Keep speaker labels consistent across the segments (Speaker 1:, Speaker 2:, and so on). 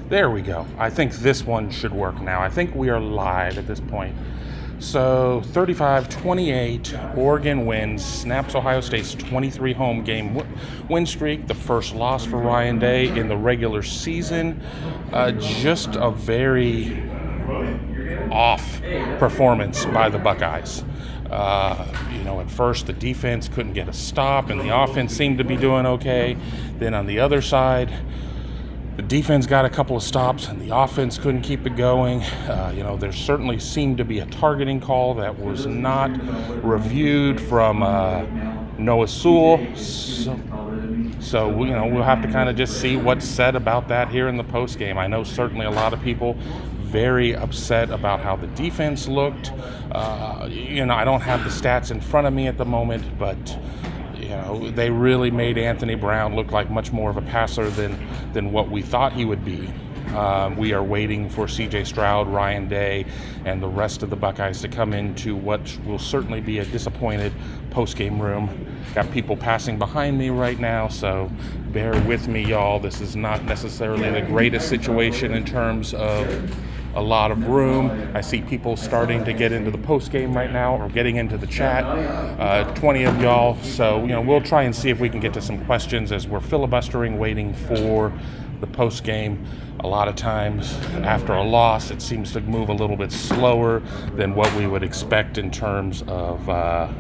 Speaker 1: There we go. I think this one should work now. I think we are live at this point. So 35-28, Oregon wins, snaps Ohio State's 23 home game win streak, the first loss for Ryan Day in the regular season. Just a very off performance by the Buckeyes. At first the defense couldn't get a stop and the offense seemed to be doing okay. Then on the other side, the defense got a couple of stops and the offense couldn't keep it going. There certainly seemed to be a targeting call that was not reviewed from Noah Sewell. So we'll have to kind of just see what's said about that here in the post game. I know certainly a lot of people very upset about how the defense looked. I don't have the stats in front of me at the moment, but they really made Anthony Brown look like much more of a passer than what we thought he would be. We are waiting for C.J. Stroud, Ryan Day, and the rest of the Buckeyes to come into what will certainly be a disappointed post-game room. Got people passing behind me right now, so bear with me, y'all. This is not necessarily the greatest situation in terms of a lot of room. I see people starting to get into the post game right now or getting into the chat. 20 of y'all. So, we'll try and see if we can get to some questions as we're filibustering, waiting for the post game. A lot of times after a loss, it seems to move a little bit slower than what we would expect in terms of a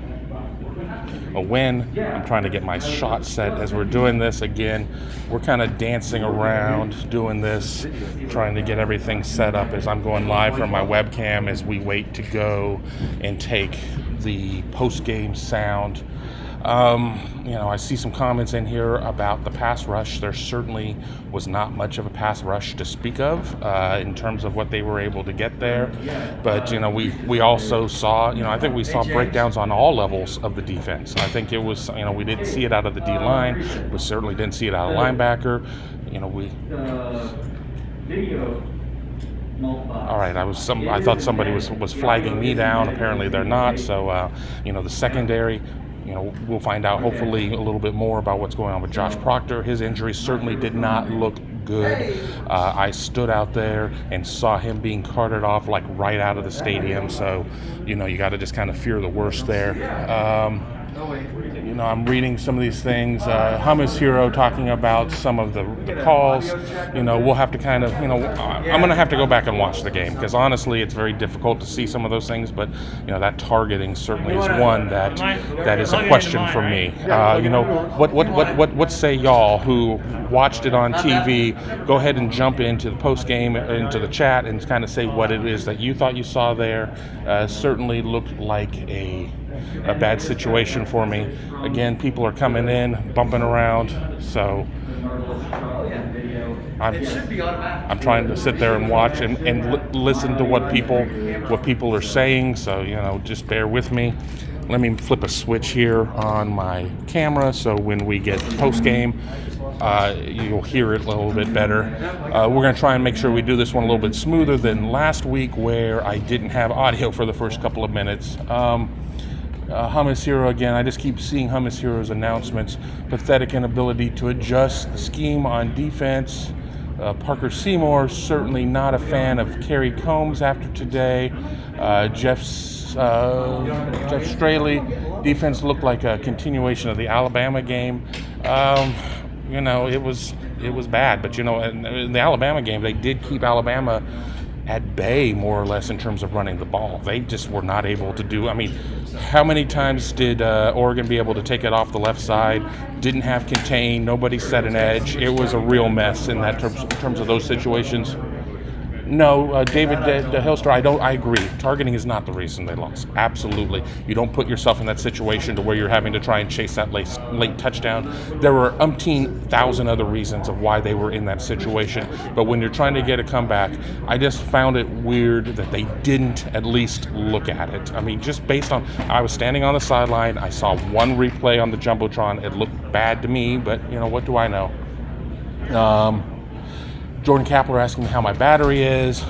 Speaker 1: win. I'm trying to get my shot set as we're doing this. Again, we're kind of dancing around doing this, trying to get everything set up as I'm going live from my webcam as we wait to go and take the post-game sound. I see some comments in here about the pass rush. There certainly was not much of a pass rush to speak of in terms of what they were able to get there. But, we also saw, I think we saw breakdowns on all levels of the defense. I think it was, we didn't see it out of the D-line. We certainly didn't see it out of linebacker. All right, I thought somebody was flagging me down. Apparently they're not. So, the secondary, we'll find out hopefully a little bit more about what's going on with Josh Proctor. His injury certainly did not look good. I stood out there and saw him being carted off like right out of the stadium. So, you got to just kind of fear the worst there. I'm reading some of these things. Hummus Hero talking about some of the calls. We'll have to kind of, I'm going to have to go back and watch the game because honestly, it's very difficult to see some of those things. But that targeting certainly is one that is a question for me. What say y'all who watched it on TV? Go ahead and jump into the post game, into the chat, and kind of say what it is that you thought you saw there. Certainly looked like a bad situation for me. Again, people are coming in, bumping around, so I'm trying to sit there and watch and listen to what people are saying. So just bear with me. Let me flip a switch here on my camera so when we get post game, you'll hear it a little bit better. We're going to try and make sure we do this one a little bit smoother than last week where I didn't have audio for the first couple of minutes. Hummus Hero again. I just keep seeing Hummus Hero's announcements. Pathetic inability to adjust the scheme on defense. Parker Seymour certainly not a fan of Kerry Coombs after today. Jeff Straley, defense looked like a continuation of the Alabama game. It was bad, but in the Alabama game they did keep Alabama at bay more or less in terms of running the ball. They just were not able to do. How many times did Oregon be able to take it off the left side? Didn't have contain. Nobody set an edge. It was a real mess in terms of those situations. No, David Hillster, I agree. Targeting is not the reason they lost. Absolutely. You don't put yourself in that situation to where you're having to try and chase that late touchdown. There were umpteen thousand other reasons of why they were in that situation. But when you're trying to get a comeback, I just found it weird that they didn't at least look at it. Just based on, I was standing on the sideline. I saw one replay on the Jumbotron. It looked bad to me, but, what do I know? Jordan Kapler asking me how my battery is.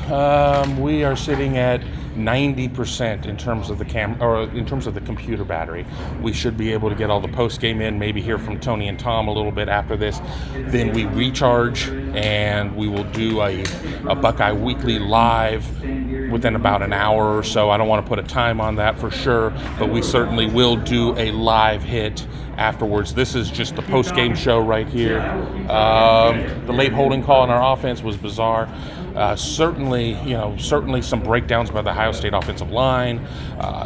Speaker 1: We are sitting at 90% in terms of the computer battery. We should be able to get all the post game in, maybe hear from Tony and Tom a little bit after this. Then we recharge, and we will do a Buckeye Weekly live within about an hour or so. I don't want to put a time on that for sure, but we certainly will do a live hit afterwards. This is just the post-game show right here. The late holding call on our offense was bizarre. Certainly some breakdowns by the Ohio State offensive line.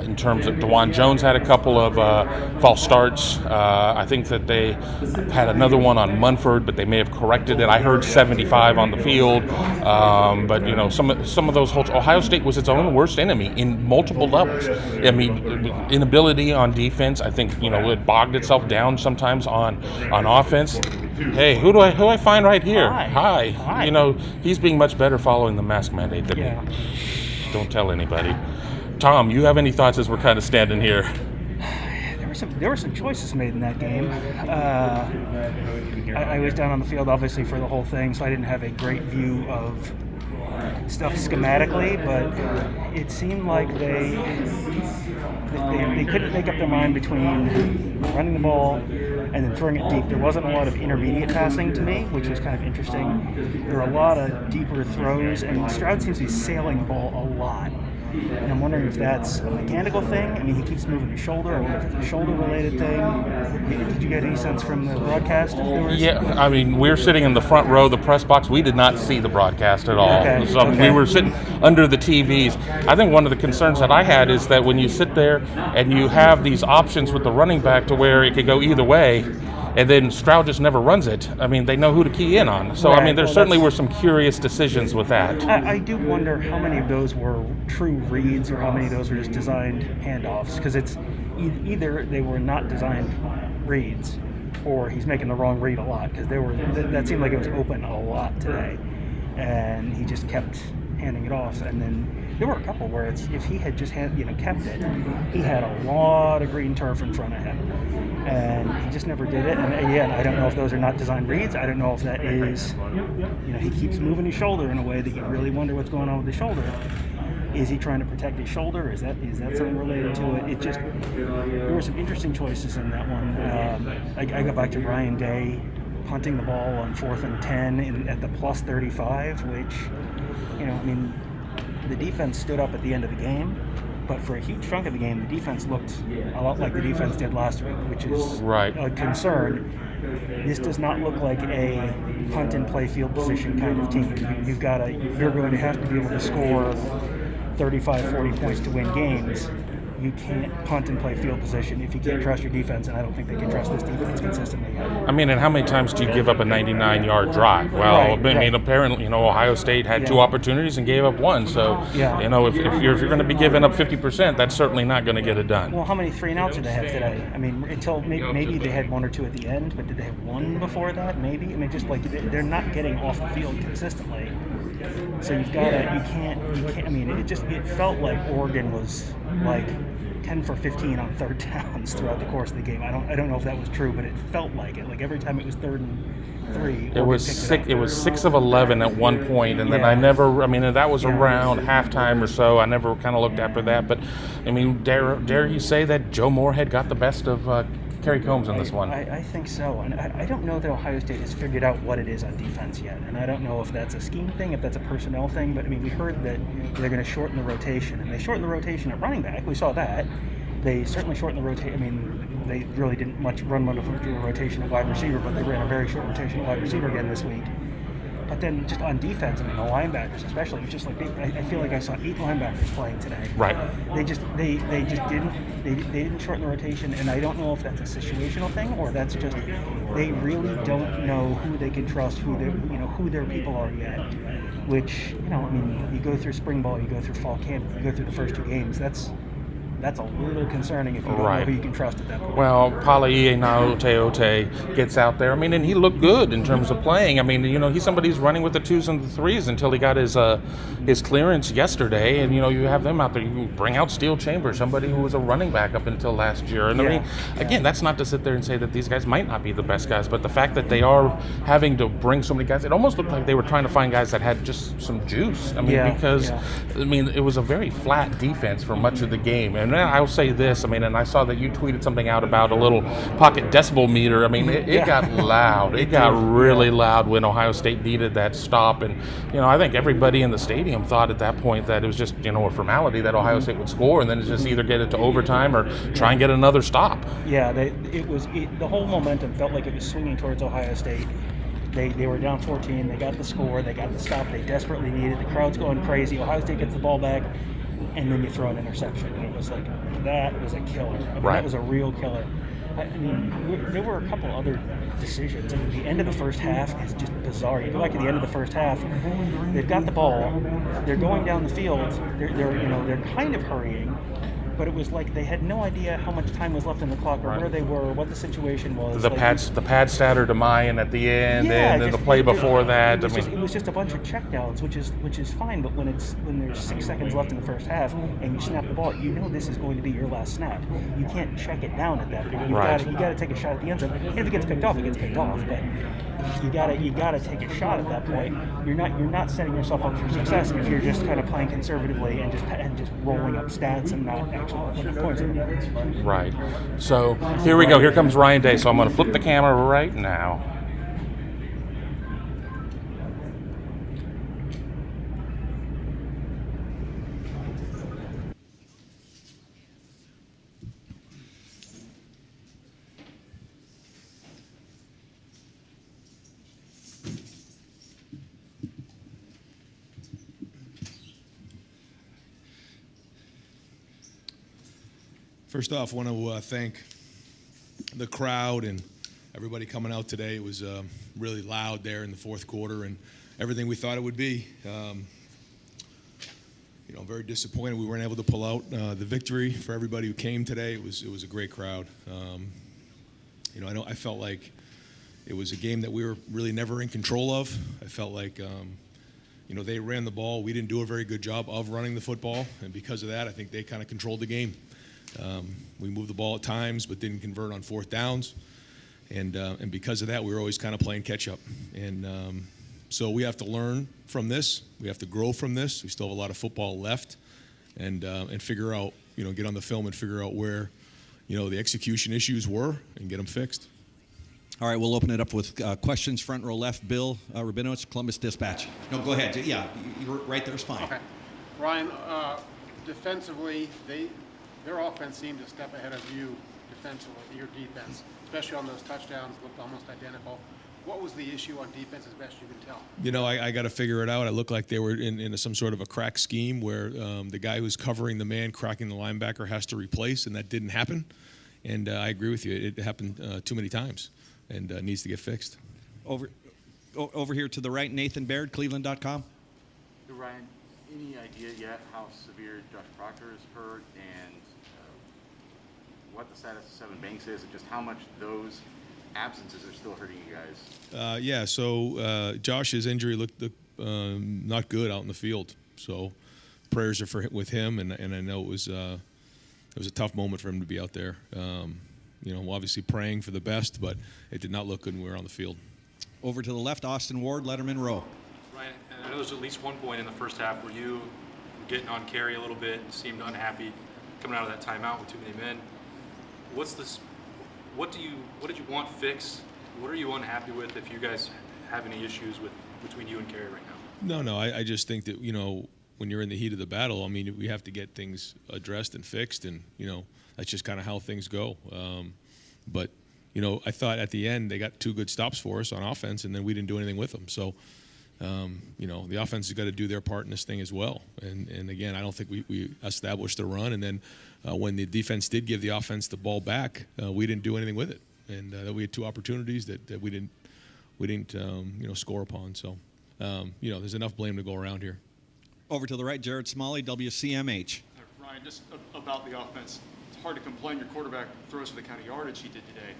Speaker 1: In terms of DeJuan Jones had a couple of false starts. I think that they had another one on Munford, but they may have corrected it. I heard 75 on the field, but some of those holds. Ohio State was its own worst enemy in multiple levels. I mean, inability on defense. I think it bogged itself down sometimes on offense. Hey, who do I find right here? Hi. He's being much better following the mask mandate than me. Don't tell anybody. Tom, you have any thoughts as we're kind of standing here?
Speaker 2: There were some choices made in that game. I was down on the field, obviously, for the whole thing, so I didn't have a great view of stuff schematically, but it seemed like they couldn't make up their mind between running the ball and then throwing it deep. There wasn't a lot of intermediate passing to me, which was kind of interesting. There were a lot of deeper throws, and Stroud seems to be sailing the ball a lot. And I'm wondering if that's a mechanical thing. I mean, he keeps moving his shoulder. I wonder if it's a shoulder-related thing. Did you get any sense from the broadcast?
Speaker 1: Yeah, I mean, we're sitting in the front row of the press box. We did not see the broadcast at all. We were sitting under the TVs. I think one of the concerns that I had is that when you sit there and you have these options with the running back to where it could go either way, and then Stroud just never runs it. I mean, they know who to key in on. So, right. I mean, there certainly were some curious decisions with that.
Speaker 2: I do wonder how many of those were true reads or how many of those were just designed handoffs. Because it's either they were not designed reads or he's making the wrong read a lot. Because that seemed like it was open a lot today. And he just kept handing it off. And then there were a couple where if he had just kept it, he had a lot of green turf in front of him. And he just never did it. And again, I don't know if those are not designed reads. I don't know if that is, he keeps moving his shoulder in a way that you really wonder what's going on with his shoulder. Is he trying to protect his shoulder? Is that something related to it? There were some interesting choices in that one. I go back to Ryan Day punting the ball on 4th and 10 at the plus 35, which, the defense stood up at the end of the game. But for a huge chunk of the game, the defense looked a lot like the defense did last week, which is a concern. This does not look like a punt and play field position kind of team. You're going to have to be able to score 35, 40 points to win games. You can't punt and play field position if you can't trust your defense, and I don't think they can trust this defense consistently yet.
Speaker 1: I mean, and how many times do you give up a 99-yard drive? Well, apparently, Ohio State had two opportunities and gave up one. So, if you're going to be giving up 50%, that's certainly not going to get it done.
Speaker 2: Well, how many 3-and-outs did they have today? I mean, until maybe they had one or two at the end, but did they have one before that? Maybe. I mean, just like they're not getting off the field consistently. So you can't. I mean, it felt like Oregon was like 10 for 15 on third downs throughout the course of the game. I don't know if that was true, but it felt like it. Like every time it was 3rd and 3.
Speaker 1: It was 6 of 11 at one point, and then that was around halftime or so. I never kind of looked after that, but I mean, dare you say that Joe Moorhead got the best of Kerry Coombs in this one?
Speaker 2: I think so, and I don't know that Ohio State has figured out what it is on defense yet, and I don't know if that's a scheme thing, if that's a personnel thing, but I mean, we heard that they're going to shorten the rotation, and they shortened the rotation at running back. We saw that. They certainly shortened the rotation. I mean, they really didn't run much of a rotation at wide receiver, but they ran a very short rotation at wide receiver again this week. But then just on defense, I mean, the linebackers especially, it's just like I feel like I saw 8 linebackers playing today.
Speaker 1: Right.
Speaker 2: They didn't shorten the rotation, and I don't know if that's a situational thing or that's just they really don't know who they can trust, who their people are yet. Which I mean, you go through spring ball, you go through fall camp, you go through the first 2 games. That's that's a little concerning if you don't
Speaker 1: Right.
Speaker 2: know who you can trust at that point.
Speaker 1: Well, Palai Naoteote gets out there. I mean, and he looked good in terms of playing. I mean, he's somebody who's running with the 2s and the 3s until he got his clearance yesterday. And, you have them out there. You bring out Steel Chambers, somebody who was a running back up until last year. And I mean, again, that's not to sit there and say that these guys might not be the best guys, but the fact that they are having to bring so many guys, it almost looked like they were trying to find guys that had just some juice. I mean, because, I mean, it was a very flat defense for much of the game. And I'll say this, I mean, and I saw that you tweeted something out about a little pocket decibel meter. I mean, it got loud. It got really loud when Ohio State needed that stop. And, I think everybody in the stadium thought at that point that it was just, a formality that Ohio State would score and then just either get it to overtime or try and get another stop.
Speaker 2: Yeah, the whole momentum felt like it was swinging towards Ohio State. They were down 14. They got the score. They got the stop they desperately needed. The crowd's going crazy. Ohio State gets the ball back, and then you throw an interception. And it was like, that was a killer. I mean, That was a real killer. I mean, there were a couple other decisions. I mean, the end of the first half is just bizarre. You go back to the end of the first half, they've got the ball. They're going down the field. They're kind of hurrying. But it was like they had no idea how much time was left in the clock or where they were, what the situation was.
Speaker 1: The pad statter to Mayan at the end, and then the play before that.
Speaker 2: It was just a bunch of checkdowns, which is fine. But when there's 6 seconds left in the first half and you snap the ball, this is going to be your last snap. You can't check it down at that point. You got to take a shot at the end zone. And if it gets picked off, it gets picked off. But you got to take a shot at that point. You're not setting yourself up for success if you're just kind of playing conservatively and just rolling up stats and not actually putting points in.
Speaker 1: Right. So here we go. Here comes Ryan Day. So I'm going to flip the camera right now.
Speaker 3: First off, I want to thank the crowd and everybody coming out today. It was really loud there in the fourth quarter and everything we thought it would be. Very disappointed we weren't able to pull out the victory for everybody who came today. It was a great crowd. I felt like it was a game that we were really never in control of. I felt like they ran the ball. We didn't do a very good job of running the football, and because of that, I think they kind of controlled the game. We moved the ball at times, but didn't convert on fourth downs, and because of that, we were always kind of playing catch up. And so we have to learn from this. We have to grow from this. We still have a lot of football left, and figure out, get on the film and figure out where, the execution issues were and get them fixed.
Speaker 4: All right, we'll open it up with questions. Front row left, Bill Rabinowitz, Columbus Dispatch. No, go ahead. Yeah, you're right there is fine.
Speaker 5: Okay. Ryan, defensively, their offense seemed to step ahead of you defensively, your defense, especially on those touchdowns, looked almost identical. What was the issue on defense as best you can tell?
Speaker 3: I got to figure it out. It looked like they were in some sort of a crack scheme where the guy who's covering the man cracking the linebacker has to replace, and that didn't happen. And I agree with you. It happened too many times and needs to get fixed.
Speaker 4: Over here to the right, Nathan Baird, Cleveland.com.
Speaker 6: Hey, Ryan, any idea yet how severe Josh Proctor is hurt and what the status of Seven Banks is and just how much those absences are still hurting you guys?
Speaker 3: So Josh's injury looked not good out in the field. So prayers are with him, and I know it was a tough moment for him to be out there. Obviously praying for the best, but it did not look good when we were on the field.
Speaker 4: Over to the left, Austin Ward, Letterman Row.
Speaker 7: Ryan, I know there's at least one point in the first half where you were getting on Kerry a little bit and seemed unhappy coming out of that timeout with too many men. What did you want fixed? What are you unhappy with if you guys have any issues between you and Kerry right now?
Speaker 3: No, I just think that, when you're in the heat of the battle, we have to get things addressed and fixed, and, that's just kind of how things go. But I thought at the end they got two good stops for us on offense, and then we didn't do anything with them. So, the offense has got to do their part in this thing as well. And again, I don't think we established the run, and then when the defense did give the offense the ball back, we didn't do anything with it. And we had two opportunities that we didn't score upon. So, there's enough blame to go around here.
Speaker 4: Over to the right, Jared Smalley, WCMH.
Speaker 7: Ryan,
Speaker 8: Ryan, just about the offense, it's hard to complain your quarterback throws for the kind of yardage he did today.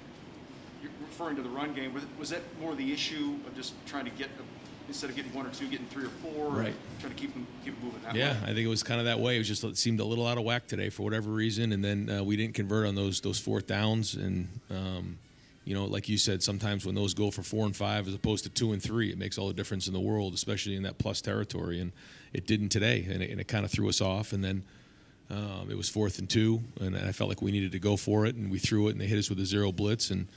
Speaker 8: You're referring to the run game. Was that more the issue of just trying to get, instead of getting 1 or 2, getting 3 or 4,
Speaker 3: Right.
Speaker 8: trying to keep them moving that way?
Speaker 3: Yeah, I think it was kind of that way. It seemed a little out of whack today for whatever reason, and then we didn't convert on those 4th downs. And like you said, sometimes when those go for 4 and 5 as opposed to 2 and 3, it makes all the difference in the world, especially in that plus territory. And it didn't today, and it kind of threw us off. And then it was 4th and 2, and I felt like we needed to go for it, and we threw it, and they hit us with a 0 blitz. And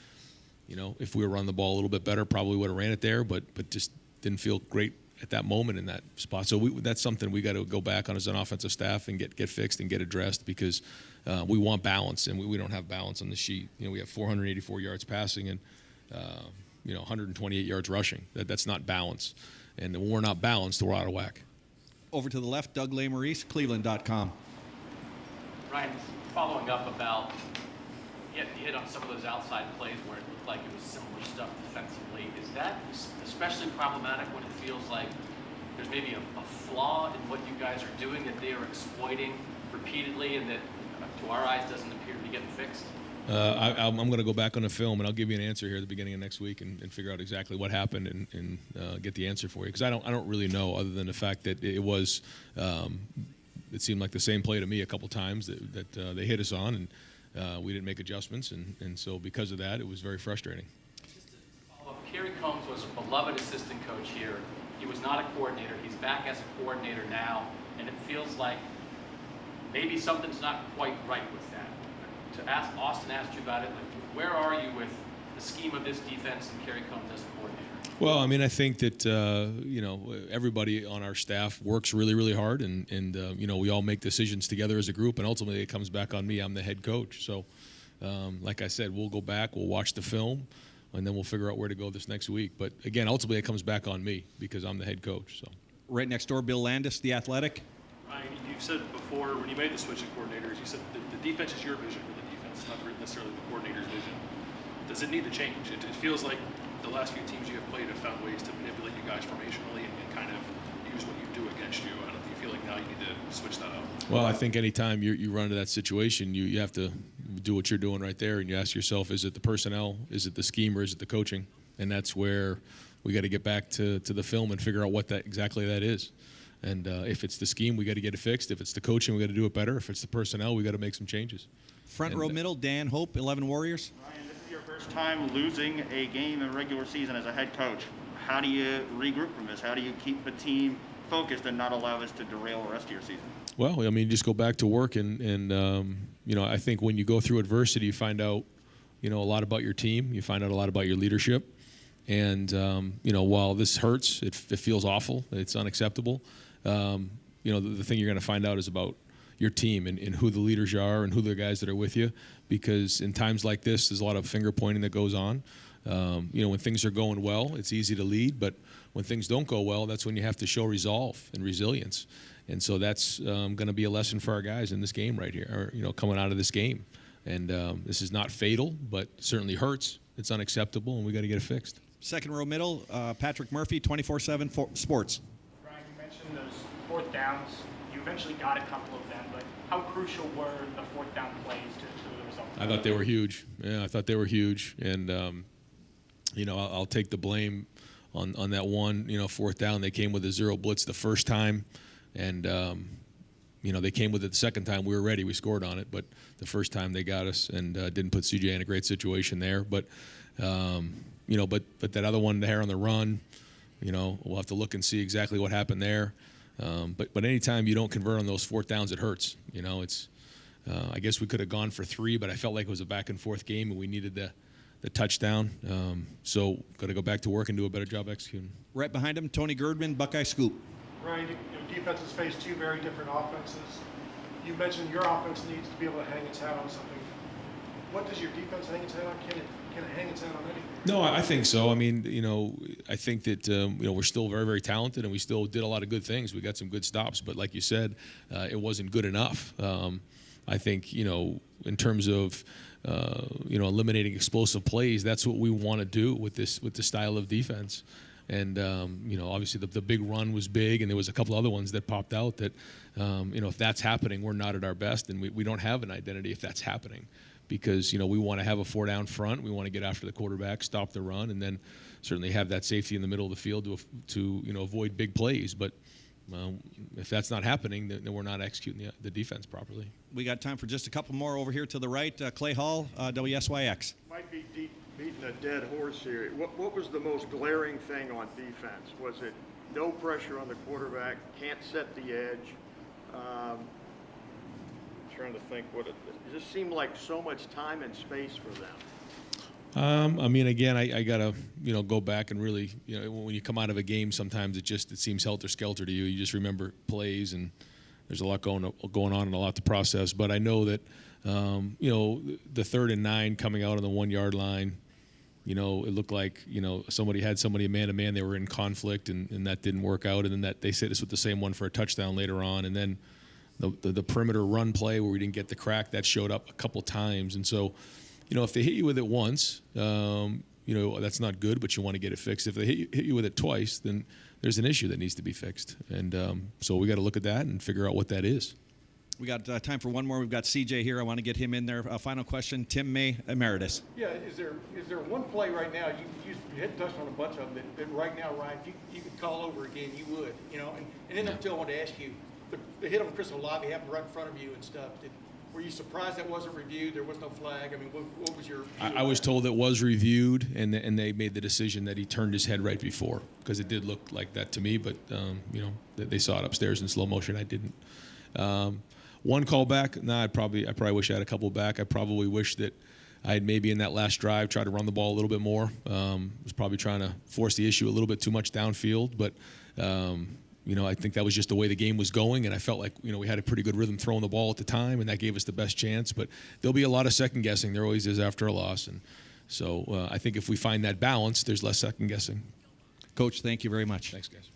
Speaker 3: if we were running the ball a little bit better, probably would have ran it there, but just didn't feel great at that moment in that spot. So that's something we got to go back on as an offensive staff and get fixed and get addressed, because we want balance, and we don't have balance on the sheet. We have 484 yards passing and 128 yards rushing. That's not balance. And when we're not balanced, we're out of whack.
Speaker 4: Over to the left, Doug Lesmerises, Cleveland.com.
Speaker 9: Ryan, following up about you hit on some of those outside plays where it looked like it was similar stuff defensively. Is that especially problematic when it feels like there's maybe a flaw in what you guys are doing that they are exploiting repeatedly and that, to our eyes, doesn't appear to be getting fixed?
Speaker 3: I'm going to go back on the film, and I'll give you an answer here at the beginning of next week and figure out exactly what happened and get the answer for you, because I don't really know, other than the fact that it was it seemed like the same play to me a couple times that they hit us on, and we didn't make adjustments, and so because of that, it was very frustrating.
Speaker 9: Kerry Coombs was a beloved assistant coach here. He was not a coordinator. He's back as a coordinator now, and it feels like maybe something's not quite right with that. To ask, Austin asked you about it, like, where are you with the scheme of this defense and Kerry Coombs as a coordinator?
Speaker 3: Well, I mean, I think that everybody on our staff works really, really hard, and we all make decisions together as a group, and ultimately it comes back on me. I'm the head coach, so like I said, we'll go back, we'll watch the film, and then we'll figure out where to go this next week. But again, ultimately it comes back on me because I'm the head coach. So
Speaker 4: Right next door, Bill Landis, The Athletic.
Speaker 10: Ryan, you've said before when you made the switch in coordinators, you said the defense is your vision for the defense, it's not necessarily the coordinator's vision. Does it need to change? It feels like the last few teams you have played have found ways to manipulate you guys formationally and kind of use what you do against you. I don't know if you feel like now you need to switch that up.
Speaker 3: Well, I think anytime you run into that situation, you have to do what you're doing right there, and you ask yourself, is it the personnel, is it the scheme, or is it the coaching? And that's where we got to get back to the film and figure out what exactly that is. And if it's the scheme, we got to get it fixed. If it's the coaching, we got to do it better. If it's the personnel, we got to make some changes.
Speaker 4: Front row middle, Dan Hope, 11 Warriors.
Speaker 11: Ryan, this is your first time losing a game in regular season as a head coach. How do you regroup from this? How do you keep the team focused and not allow this to derail the rest of your season?
Speaker 3: Well, I mean, just go back to work, and I think when you go through adversity, you find out, a lot about your team. You find out a lot about your leadership. And, while this hurts, it feels awful. It's unacceptable. The thing you're going to find out is about your team and who the leaders are and who the guys that are with you, because in times like this, there's a lot of finger pointing that goes on. When things are going well, it's easy to lead, but when things don't go well, that's when you have to show resolve and resilience. And so that's going to be a lesson for our guys in this game right here, or, coming out of this game. And this is not fatal, but certainly hurts. It's unacceptable, and we got to get it fixed.
Speaker 4: Second row middle, Patrick Murphy, 24/7 Sports.
Speaker 12: Brian, you mentioned those fourth downs. You eventually got a couple of them, but how crucial were the fourth down plays to the result?
Speaker 3: I thought they were huge. Yeah, I thought they were huge. And, I'll take the blame on that one, fourth down. They came with a 0 blitz the first time. And, they came with it the second time. We were ready. We scored on it. But the first time they got us and didn't put CJ in a great situation there. But, but that other one there on the run, we'll have to look and see exactly what happened there. But anytime you don't convert on those fourth downs, it hurts. It's I guess we could have gone for 3, but I felt like it was a back and forth game, and we needed the touchdown. So got to go back to work and do a better job executing.
Speaker 4: Right behind him, Tony Gerdeman, Buckeye Scoop.
Speaker 13: Ryan, defenses face two very different offenses. You mentioned your offense needs to be able to hang its hat on something. What does your defense hang its hat on? Can it hang its hat on anything?
Speaker 3: No, I think so. I mean, I think that we're still very, very talented, and we still did a lot of good things. We got some good stops, but like you said, it wasn't good enough. I think in terms of eliminating explosive plays, that's what we want to do with this style of defense. And, obviously the big run was big, and there was a couple other ones that popped out that, if that's happening, we're not at our best, and we don't have an identity if that's happening. Because, we want to have a 4-down front. We want to get after the quarterback, stop the run, and then certainly have that safety in the middle of the field to avoid big plays. But if that's not happening, then we're not executing the defense properly.
Speaker 4: We got time for just a couple more over here to the right. Clay Hall, WSYX.
Speaker 14: Might be beating a dead horse here. What was the most glaring thing on defense? Was it no pressure on the quarterback, can't set the edge? Trying to think it just seemed like so much time and space for them.
Speaker 3: Again, I gotta go back and really when you come out of a game, sometimes it seems helter skelter to you. You just remember plays, and there's a lot going on and a lot to process. But I know that the 3rd and 9 coming out on the 1-yard line, it looked like somebody had somebody man to man. They were in conflict, and that didn't work out. And then they hit us with the same one for a touchdown later on, and then the perimeter run play where we didn't get the crack, that showed up a couple times. And so, if they hit you with it once, that's not good, but you want to get it fixed. If they hit you with it twice, then there's an issue that needs to be fixed. And so we got to look at that and figure out what that is.
Speaker 4: We got time for one more. We've got CJ here. I want to get him in there. Final question, Tim May, Emeritus.
Speaker 13: Yeah, is there one play right now, you had touched on a bunch of them, that right now, Ryan, if you could call over again, you would, and then I wanted to ask you, the hit on Chris Olave happened right in front of you and stuff. Were you surprised that wasn't reviewed? There was no flag. I mean, what was your?
Speaker 3: I was told it was reviewed, and they made the decision that he turned his head right before, because it did look like that to me. But they saw it upstairs in slow motion. I didn't. One call back. I probably wish I had a couple back. I probably wish that I had maybe in that last drive tried to run the ball a little bit more. Was probably trying to force the issue a little bit too much downfield, but. I think that was just the way the game was going, and I felt like, we had a pretty good rhythm throwing the ball at the time, and that gave us the best chance. But there'll be a lot of second guessing. There always is after a loss. And so I think if we find that balance, there's less second guessing.
Speaker 4: Coach, thank you very much.
Speaker 3: Thanks, guys.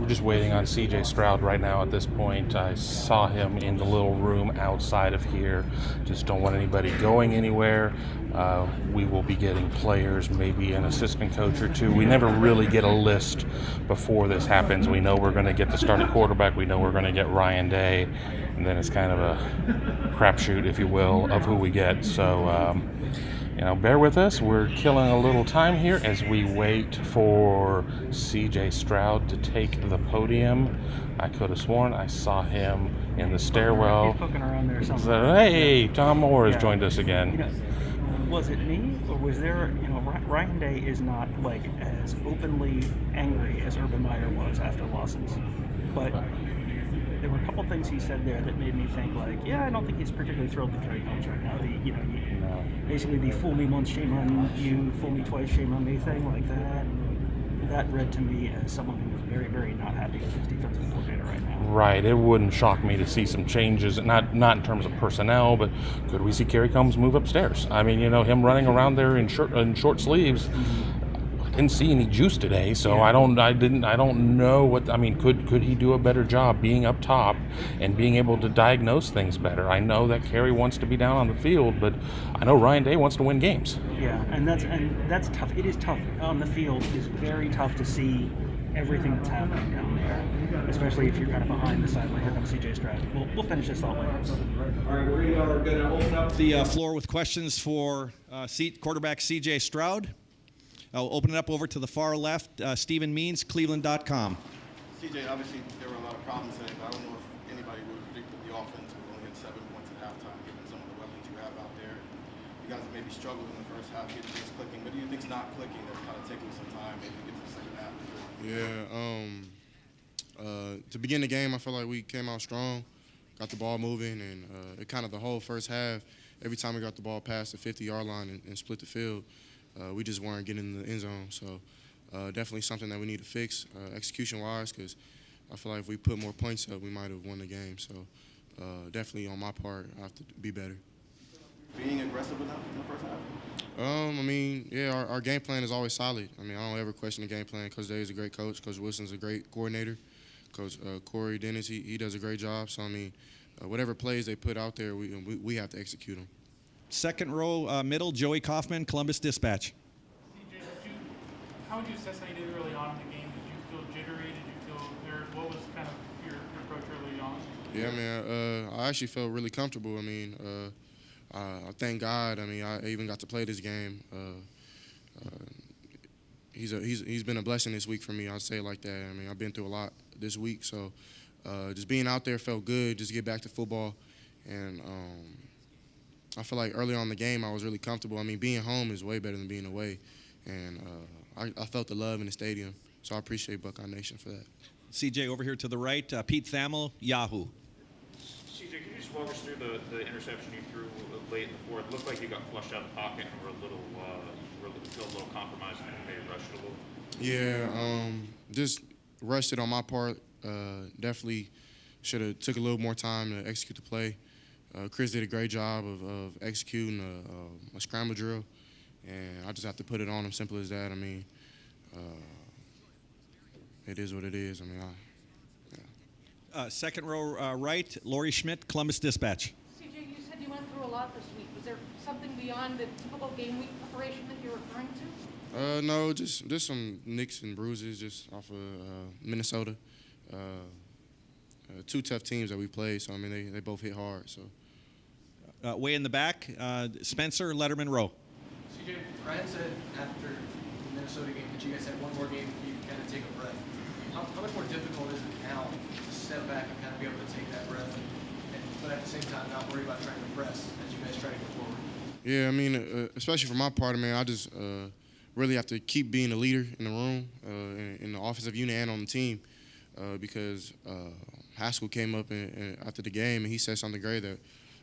Speaker 3: We're just waiting on CJ Stroud right now at this point. I saw him in the little room outside of here. Just don't want anybody going anywhere. We will be getting players, maybe an assistant coach or two. We never really get a list before this happens. We know we're going to get the starting quarterback. We know we're going to get Ryan Day. And then it's kind of a crapshoot, if you will, of who we get. So, bear with us. We're killing a little time here as we wait for CJ Stroud to take the podium. I could have sworn I saw him in the stairwell.
Speaker 2: He's poking around there somewhere.
Speaker 1: Hey, Tom Orr has joined us again.
Speaker 2: Was it me, or was there, Ryan Day is not like as openly angry as Urban Meyer was after losses, but there were a couple things he said there that made me think I don't think he's particularly thrilled with Kerry Coombs right now. Basically the fool me once, shame on you, fool me twice, shame on me thing like that. That read to me as someone who was very, very not happy with his defensive coordinator right now.
Speaker 1: Right. It wouldn't shock me to see some changes, not in terms of personnel, but could we see Kerry Coombs move upstairs? I mean, him running around there in short sleeves. I didn't see any juice today, so yeah. I don't know what. I mean, could he do a better job being up top and being able to diagnose things better? I know that Kerry wants to be down on the field, but I know Ryan Day wants to win games.
Speaker 2: Yeah, and that's tough. It is tough on the field. It is very tough to see everything that's happening down there, especially if you're kind of behind the sideline. Here comes CJ Stroud. We'll finish this thought later.
Speaker 4: All right, we are going to open up the floor with questions for quarterback CJ Stroud. I'll open it up over to the far left. Stephen Means, Cleveland.com.
Speaker 15: CJ, obviously there were a lot of problems today, but I don't know if anybody would have predicted the offense would only get 7 points at halftime, given some of the weapons you have out there. You guys maybe struggled in the first half, getting things clicking. But do you think's not clicking that's kind of taking some time, maybe get to the second half?
Speaker 16: To begin the game, I feel like we came out strong, got the ball moving, and it kind of the whole first half, every time we got the ball past the 50-yard line and split the field, we just weren't getting in the end zone. So definitely something that we need to fix execution-wise, because I feel like if we put more points up, we might have won the game. So definitely on my part, I have to be better.
Speaker 15: Being aggressive enough in the first half?
Speaker 16: I mean, yeah, our game plan is always solid. I mean, I don't ever question the game plan. Coach Day is a great coach. Coach Wilson's a great coordinator. Coach Corey Dennis, he does a great job. So, I mean, whatever plays they put out there, we have to execute them.
Speaker 4: Second row middle, Joey Kaufman, Columbus Dispatch.
Speaker 12: CJ, how would you assess how you did early on in the game? Did you feel jittery? Did you feel nervous? What was kind of your approach early on?
Speaker 16: Yeah, man, I actually felt really comfortable. I mean, I thank God. I mean, I even got to play this game. He's been a blessing this week for me. I'd say it like that. I mean, I've been through a lot this week, so just being out there felt good. Just get back to football, and I feel like early on in the game I was really comfortable. I mean, being home is way better than being away, and I felt the love in the stadium. So I appreciate Buckeye Nation for that.
Speaker 4: CJ over here to the right, Pete Thamel, Yahoo.
Speaker 17: CJ, can you just walk us through the interception you threw late in the fourth? It looked like you got flushed out of the pocket and were a little compromised and maybe rushed it a little.
Speaker 16: Yeah, just rushed it on my part. Definitely should have took a little more time to execute the play. Chris did a great job of executing a scramble drill, and I just have to put it on him. Simple as that. I mean, it is what it is. I mean,
Speaker 4: Second row right, Lori Schmidt, Columbus Dispatch.
Speaker 18: CJ, you said you went through a lot this week. Was there something beyond the typical game week preparation that you're referring to?
Speaker 16: No, just some nicks and bruises just off of Minnesota. Two tough teams that we played, so I mean they both hit hard. So
Speaker 4: way in the back, Spencer Letterman Rowe.
Speaker 19: CJ, Ryan said after the Minnesota game that you guys had one more game you can kind of take a breath. How much more difficult is it now to step back and kind of be able to take that breath, but at the same time not worry about trying to press as you guys try to go forward?
Speaker 16: Yeah, I mean, especially for my part, man, I just really have to keep being a leader in the room, in the offensive unit and on the team, because Haskell came up after the game and he said something great, that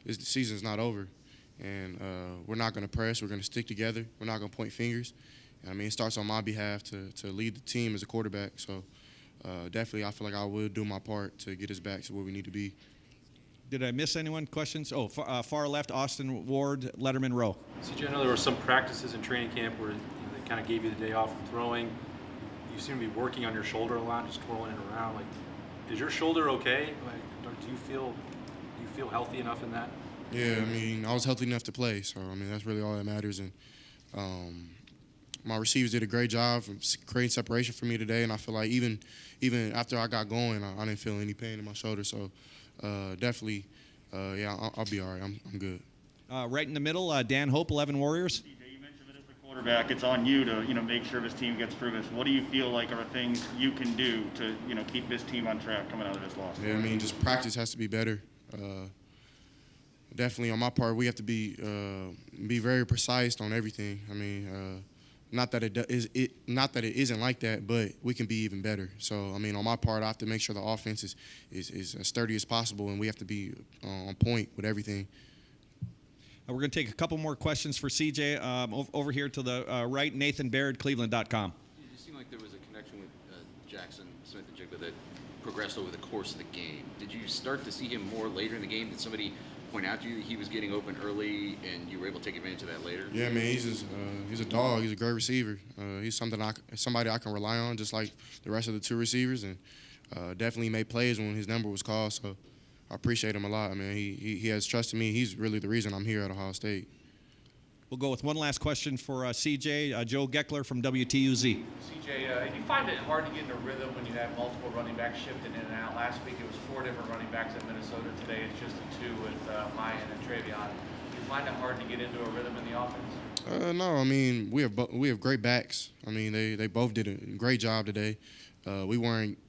Speaker 16: the season's not over, and we're not going to press. We're going to stick together. We're not going to point fingers. I mean, it starts on my behalf to lead the team as a quarterback. So definitely, I feel like I will do my part to get us back to where we need to be.
Speaker 4: Did I miss anyone? Questions? Oh, far left, Austin Ward, Letterman Rowe.
Speaker 7: CJ, I know there were some practices in training camp where they kind of gave you the day off from throwing. You seem to be working on your shoulder a lot, just twirling it around. Like, is your shoulder okay? Like, do you feel healthy enough in that?
Speaker 16: Yeah, I mean, I was healthy enough to play, so I mean that's really all that matters. And my receivers did a great job of creating separation for me today, and I feel like even after I got going, I didn't feel any pain in my shoulder. So definitely, yeah, I'll be all right. I'm good.
Speaker 4: Right in the middle, Dan Hope, 11 Warriors.
Speaker 11: You mentioned that as a quarterback, it's on you to make sure this team gets through this. What do you feel like are things you can do to keep this team on track coming out of this loss?
Speaker 16: Yeah, I mean, just practice has to be better. Definitely on my part, we have to be very precise on everything. I mean, not that it isn't like that, but we can be even better. So I mean, on my part, I have to make sure the offense is as sturdy as possible, and we have to be on point with everything.
Speaker 4: We're going to take a couple more questions for CJ. Over here to the right, Nathan Baird, Cleveland.com.
Speaker 20: It seemed like there was a connection with Jackson Smith-Njigba that progressed over the course of the game. Did you start to see him more later in the game? Did somebody point out to you that he was getting open early and you were able to take advantage of that later?
Speaker 16: Yeah, man, he's a dog. He's a great receiver. He's somebody I can rely on, just like the rest of the two receivers, and definitely made plays when his number was called. So I appreciate him a lot. I mean, he has trusted me. He's really the reason I'm here at Ohio State.
Speaker 4: We'll go with one last question for CJ. Joe Geckler from WTUZ.
Speaker 9: CJ, you find it hard to get in a rhythm when you have multiple running backs shifting in and out? Last week it was 4 different running backs in Minnesota. Today it's just the 2 with Mayan and Travion. Do you find it hard to get into a rhythm in the offense?
Speaker 16: No, I mean we have great backs. I mean they both did a great job today. We weren't.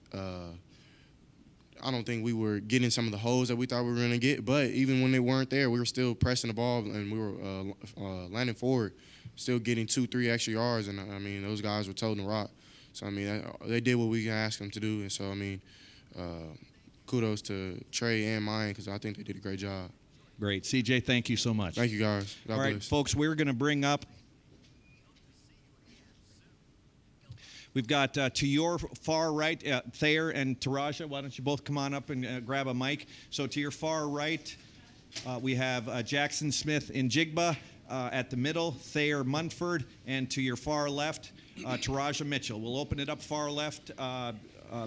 Speaker 16: I don't think we were getting some of the holes that we thought we were going to get, but even when they weren't there, we were still pressing the ball and we were landing forward, still getting 2-3 extra yards. And I mean, those guys were toting the rock. So I mean, they did what we asked them to do. And so I mean, kudos to Trey and Mayan because I think they did a great job.
Speaker 4: Great. CJ, thank you so much.
Speaker 16: Thank you, guys. God
Speaker 4: All right,
Speaker 16: bless.
Speaker 4: folks, we're going to bring up. We've got to your far right, Thayer and Taraja. Why don't you both come on up and grab a mic? So to your far right, we have Jackson Smith in Jigba. At the middle, Thayer Munford. And to your far left, Taraja Mitchell. We'll open it up far left,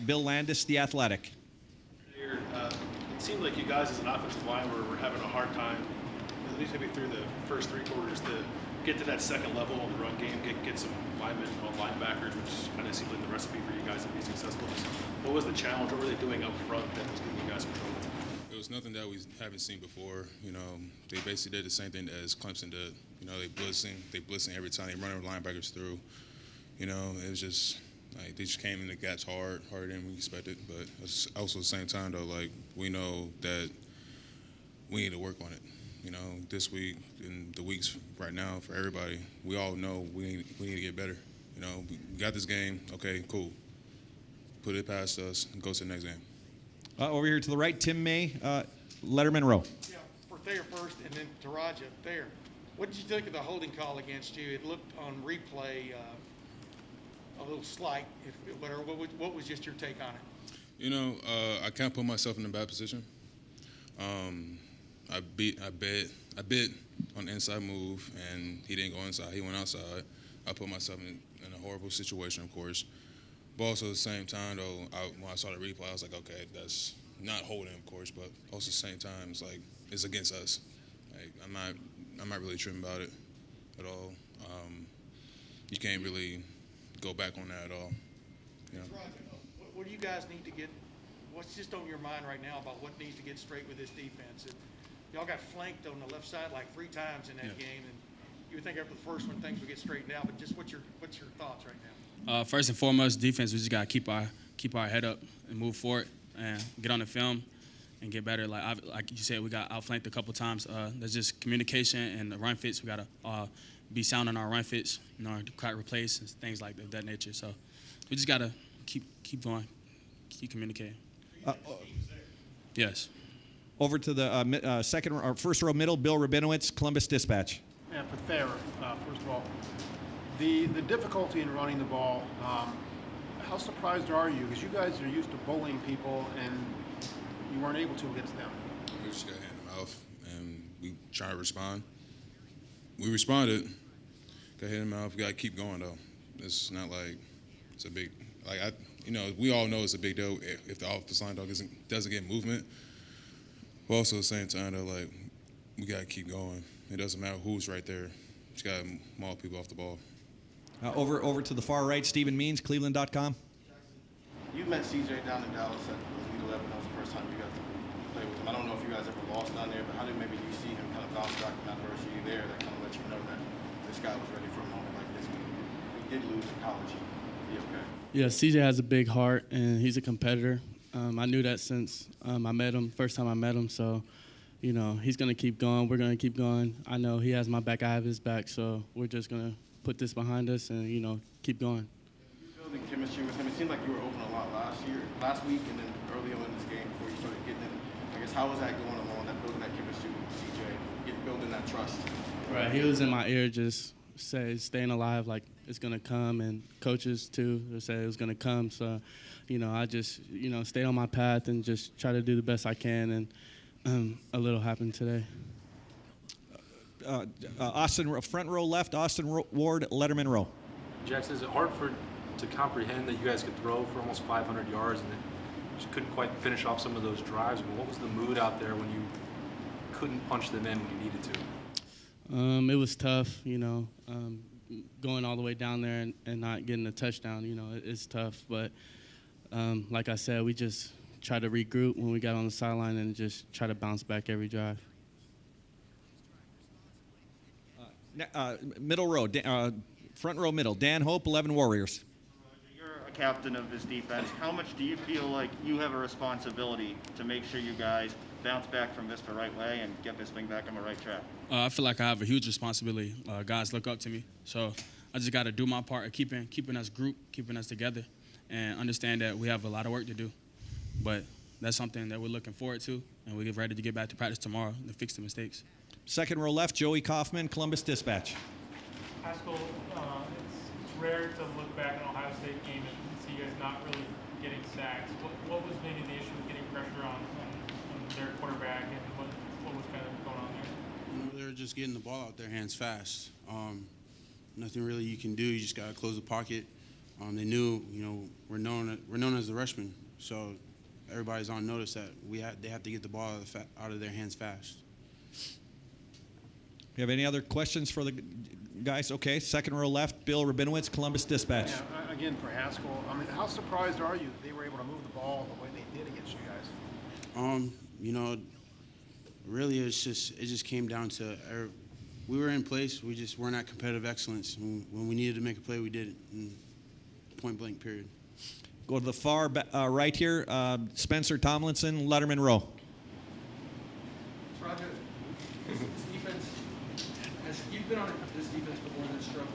Speaker 4: Bill Landis, The Athletic.
Speaker 10: It seemed like you guys as an offensive line were having a hard time, at least maybe through the first three quarters, to get to that second level of the run game, get some linemen on linebackers, which kind of seemed like the recipe for you guys to be successful. Just what was the challenge? What were they doing up front that was giving you guys control?
Speaker 21: It was nothing that we haven't seen before. You know, they basically did the same thing as Clemson did. You know, they blitzing every time they run their linebackers through. You know, it was just like they just came in the gaps harder than we expected. But also at the same time though, like we know that we need to work on it. You know, this week and the weeks right now for everybody, we all know we need to get better. You know, we got this game. Okay, cool. Put it past us and go to the next game.
Speaker 4: Over here to the right, Tim May, Letterman Row.
Speaker 13: Yeah, for Thayer first, and then Taraja. Thayer, what did you think of the holding call against you? It looked on replay a little slight. What was just your take on it?
Speaker 21: You know, I can't put myself in a bad position. I bid on the inside move, and he didn't go inside. He went outside. I put myself in a horrible situation, of course. But also at the same time, though, when I saw the replay, I was like, okay, that's not holding, of course, but also at the same time, it's like it's against us. Like I'm not really tripping about it at all. You can't really go back on that at all. You know?
Speaker 13: What do you guys need to get? What's just on your mind right now about what needs to get straight with this defense? Y'all got flanked on the left side like 3 times in that game, and you would think after the first one things would get straightened out. But just what's your thoughts right now?
Speaker 22: First and foremost, defense. We just gotta keep our head up and move forward and get on the film and get better. Like you said, we got outflanked a couple times. There's just communication and the run fits. We gotta be sound on our run fits, you know, crack replace and things like that nature. So we just gotta keep going, keep communicating. Yes.
Speaker 4: Over to the first row middle, Bill Rabinowitz, Columbus Dispatch.
Speaker 5: Yeah, for Thayer, first of all, the difficulty in running the ball, how surprised are you? Because you guys are used to bullying people, and you weren't able to against them.
Speaker 21: We just got hit in the mouth, and we try to respond. We responded, got hit in the mouth. We got to keep going, though. It's not like it's a big, we all know it's a big deal if the offensive line doesn't get movement. But also at the same time, though, like, we got to keep going. It doesn't matter who's right there. Just got to maul people off the ball.
Speaker 4: Over to the far right, Stephen Means, Cleveland.com.
Speaker 15: You met CJ down in Dallas at Elite 11. That was the first time you got to play with him. I don't know if you guys ever lost down there, but how did maybe you see him kind of bounce back from adversity there that kind of let you know that this guy was ready for a moment like this? He did lose in college. He okay?
Speaker 22: Yeah, CJ has a big heart, and he's a competitor. I knew that since I met him, first time I met him. So, you know, he's going to keep going. We're going to keep going. I know he has my back. I have his back. So we're just going to put this behind us and, you know, keep going.
Speaker 15: You're building chemistry with him. It seemed like you were open a lot last week, and then early on in this game before you started getting in. I guess how was that going along, building that chemistry with CJ, building that trust?
Speaker 22: Right. He was in my ear just staying alive, like it's going to come, and coaches too said it was going to come. So, you know, I just, you know, stay on my path and just try to do the best I can, and a little happened today.
Speaker 4: Austin, front row left, Austin Ward, Letterman Row.
Speaker 7: Jackson, is it hard to comprehend that you guys could throw for almost 500 yards and then just couldn't quite finish off some of those drives? I mean, what was the mood out there when you couldn't punch them in when you needed to?
Speaker 22: It was tough, you know, going all the way down there and not getting a touchdown. You know, it's tough. But like I said, we just tried to regroup when we got on the sideline and just try to bounce back every drive.
Speaker 4: Middle row, front row middle, Dan Hope, 11 Warriors.
Speaker 11: You're a captain of this defense. How much do you feel like you have a responsibility to make sure you guys bounce back from this the right way and get this thing back on the right track?
Speaker 22: I feel like I have a huge responsibility. Guys look up to me. So I just got to do my part of keeping us group, keeping us together, and understand that we have a lot of work to do. But that's something that we're looking forward to, and we're ready to get back to practice tomorrow and fix the mistakes.
Speaker 4: Second row left, Joey Kaufman, Columbus Dispatch.
Speaker 6: Haskell, it's rare to look back on Ohio State game and see you guys not really getting sacks. What was maybe the issue with getting pressure on their quarterback, and what was kind of going on there?
Speaker 16: They're just getting the ball out their hands fast. Nothing really you can do. You just gotta close the pocket. They knew, we're known as the Rushmen, so everybody's on notice that they have to get the ball out of their hands fast.
Speaker 4: You have any other questions for the guys? Okay, second row left, Bill Rabinowitz, Columbus Dispatch.
Speaker 5: Yeah, again, for Haskell, I mean, how surprised are you that they were able to move the ball the way they did against you guys?
Speaker 16: Really, it just came down to we were in place. We just weren't at competitive excellence. When we needed to make a play, we did it. Point blank. Period.
Speaker 4: Go to the far right here, Spencer Tomlinson, Letterman Row.
Speaker 19: Roger, this defense, you've been on this defense before that struggled.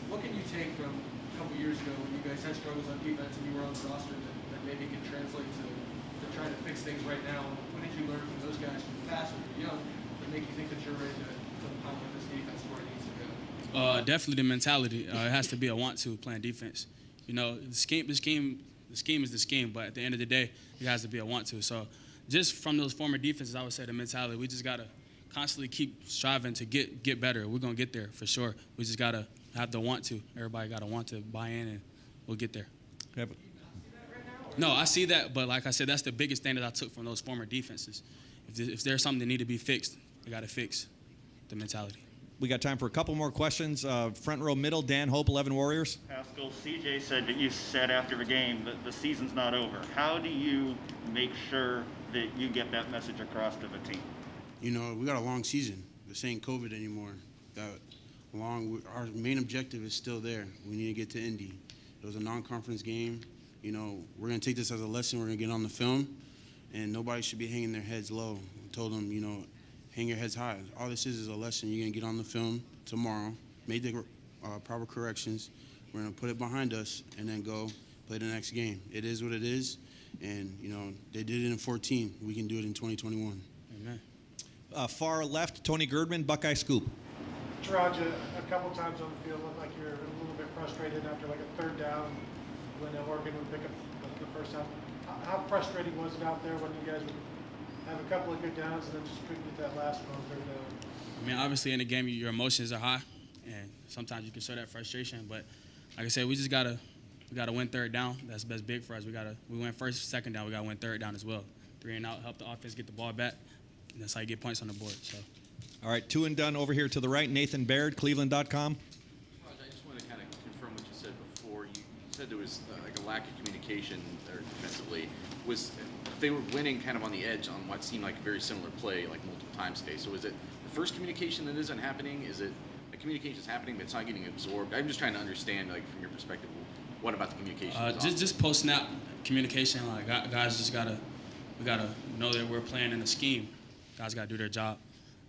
Speaker 19: What can you take from a couple years ago when you guys had struggles on defense and you were on the roster that maybe can translate to trying to fix things right now? What did you learn from those guys from the past when you were young that make you think that you're ready to pump with this defense where it needs to go?
Speaker 22: Definitely the mentality. It has to be a want to playing defense. The scheme is the scheme, but at the end of the day, it has to be a want to. So just from those former defenses, I would say the mentality, we just got to constantly keep striving to get better. We're going to get there for sure. We just got to have the want to. Everybody got to want to buy in, and we'll get there. No, I see that, but like I said, that's the biggest thing that I took from those former defenses. If there's something that need to be fixed, we got to fix the mentality.
Speaker 4: We got time for a couple more questions. Front row middle, Dan Hope, 11 Warriors.
Speaker 11: Haskell, CJ said that you said after the game that the season's not over. How do you make sure that you get that message across to the team?
Speaker 16: We got a long season. This ain't COVID anymore. Our main objective is still there. We need to get to Indy. It was a non-conference game. We're going to take this as a lesson. We're going to get on the film, and nobody should be hanging their heads low. I told them, hang your heads high. All this is a lesson. You're going to get on the film tomorrow, make the proper corrections. We're going to put it behind us and then go play the next game. It is what it is, and, they did it in 2014. We can do it in 2021.
Speaker 22: Amen.
Speaker 4: Far left, Tony Gerdeman, Buckeye Scoop.
Speaker 13: Stroud, a couple times on the field looked like you're a little bit frustrated after like a third down when Oregon would pick up the first half. How frustrating was it out there when you guys would have a couple of good downs and then just couldn't get that last one on third down?
Speaker 22: Obviously in the game, your emotions are high, and sometimes you can show that frustration. But like I said, we gotta win third down. That's big for us. We win first, second down. We gotta win third down as well. 3 and out, help the offense get the ball back. And that's how you get points on the board. So.
Speaker 4: All right, 2 and done over here to the right. Nathan Baird, Cleveland.com.
Speaker 20: I just want to kind of confirm what you said before. You said there was like a lack of communication there defensively. They were winning kind of on the edge on what seemed like a very similar play like multiple times today. So is it the first communication that isn't happening? Is it the communication is happening but it's not getting absorbed? I'm just trying to understand, like from your perspective, what about the communication?
Speaker 22: Just post snap communication. Like guys we gotta know that we're playing in a scheme. Guys gotta do their job.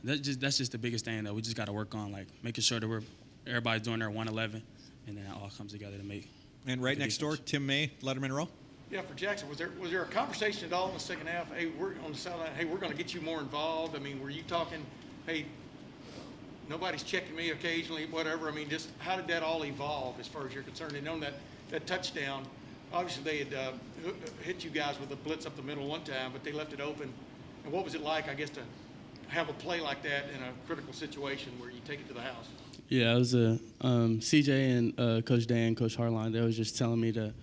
Speaker 22: That's just the biggest thing that we just gotta work on, like making sure that everybody's doing their 111, and then it all comes together to make.
Speaker 4: And right next door, Tim May, Letterman Row.
Speaker 13: Yeah, for Jackson, was there a conversation at all in the second half? Hey, we're on the sideline. Hey, we're going to get you more involved. Were you talking? Hey, nobody's checking me occasionally, whatever. Just how did that all evolve as far as you're concerned? And on that touchdown, obviously they had hit you guys with a blitz up the middle one time, but they left it open. And what was it like, I guess, to have a play like that in a critical situation where you take it to the house?
Speaker 8: Yeah, it was CJ and Coach Dan, Coach Harline. They was just telling me to.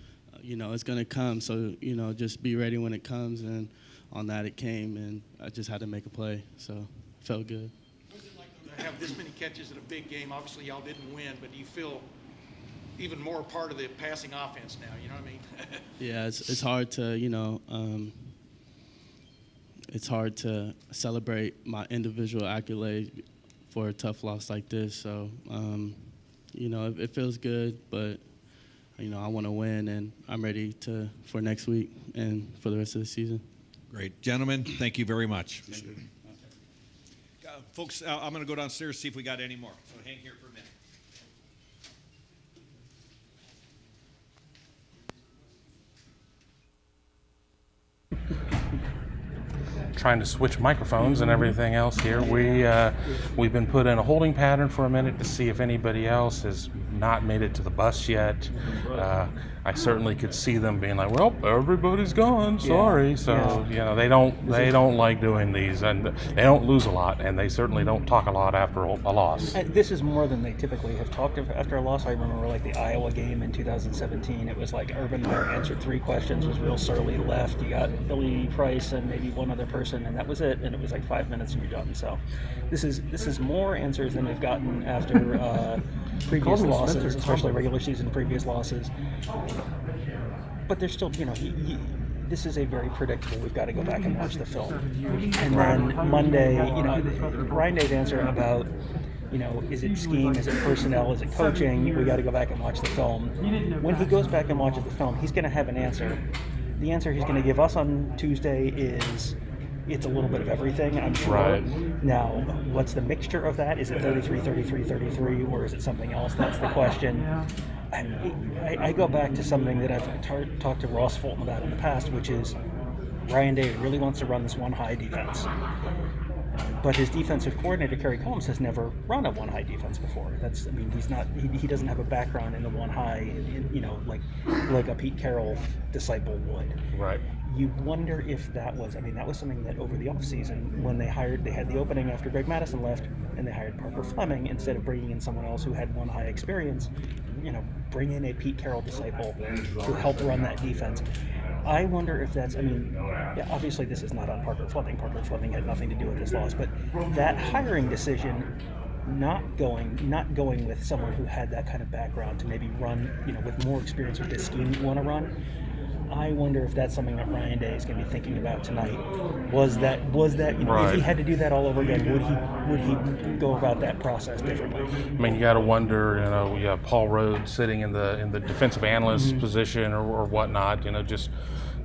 Speaker 8: It's going to come, so, just be ready when it comes, and on that it came, and I just had to make a play, so it felt good.
Speaker 13: What was it like to have this many catches in a big game? Obviously, y'all didn't win, but do you feel even more part of the passing offense now, you know what I mean?
Speaker 8: Yeah, it's hard to, it's hard to celebrate my individual accolade for a tough loss like this, so, it feels good, but I want to win, and I'm ready for next week and for the rest of the season.
Speaker 4: Great. Gentlemen, thank you very much. Folks, I'm going to go downstairs, see if we got any more. So hang here for a minute.
Speaker 1: trying to switch microphones and everything else here. We've been put in a holding pattern for a minute to see if anybody else has not made it to the bus yet. I certainly could see them being like, "Well, everybody's gone. Sorry."
Speaker 2: Yeah,
Speaker 1: So you know, they don't like doing these, and they don't lose a lot, and they certainly don't talk a lot after a loss.
Speaker 2: This is more than they typically have talked after a loss. I remember like the Iowa game in 2017. It was like Urban Meyer answered 3 questions, was real surly, left. You got Billy Price and maybe one other person, and that was it. And it was like 5 minutes and you're done. So this is more answers than they've gotten after previous losses, especially regular season previous losses. But there's still, you know, this is a very predictable. We've got to go back and watch the film. And then Monday, you know, Ryan Day's answer about, you know, is it scheme, is it personnel, is it coaching? We got to go back and watch the film. When he goes back and watches the film, he's going to have an answer. The answer he's going to give us on Tuesday is it's a little bit of everything, I'm sure.
Speaker 1: Right.
Speaker 2: Now, what's the mixture of that? Is it 33, 33, 33, or is it something else? That's the question. I go back to something that I've talked to Ross Fulton about in the past, which is Ryan Day really wants to run this one high defense. But his defensive coordinator, Kerry Coombs, has never run a one high defense before. He doesn't have a background in the one high, you know, like a Pete Carroll disciple would.
Speaker 1: Right.
Speaker 2: You wonder if that was something that over the offseason, when they had the opening after Greg Madison left, and they hired Parker Fleming instead of bringing in someone else who had one high experience, you know, bring in a Pete Carroll disciple to help run that defense. I wonder if that's, obviously this is not on Parker Fleming. Parker Fleming had nothing to do with this loss, but that hiring decision, not going with someone who had that kind of background to maybe run, you know, with more experience with this scheme you want to run. I wonder if that's something that Ryan Day is going to be thinking about tonight. Was that you know,
Speaker 1: right.
Speaker 2: If he had to do that all over again, would he go about that process differently?
Speaker 1: I mean, you got to wonder, you know, you have Paul Rhodes sitting in the defensive analyst position or whatnot, you know, just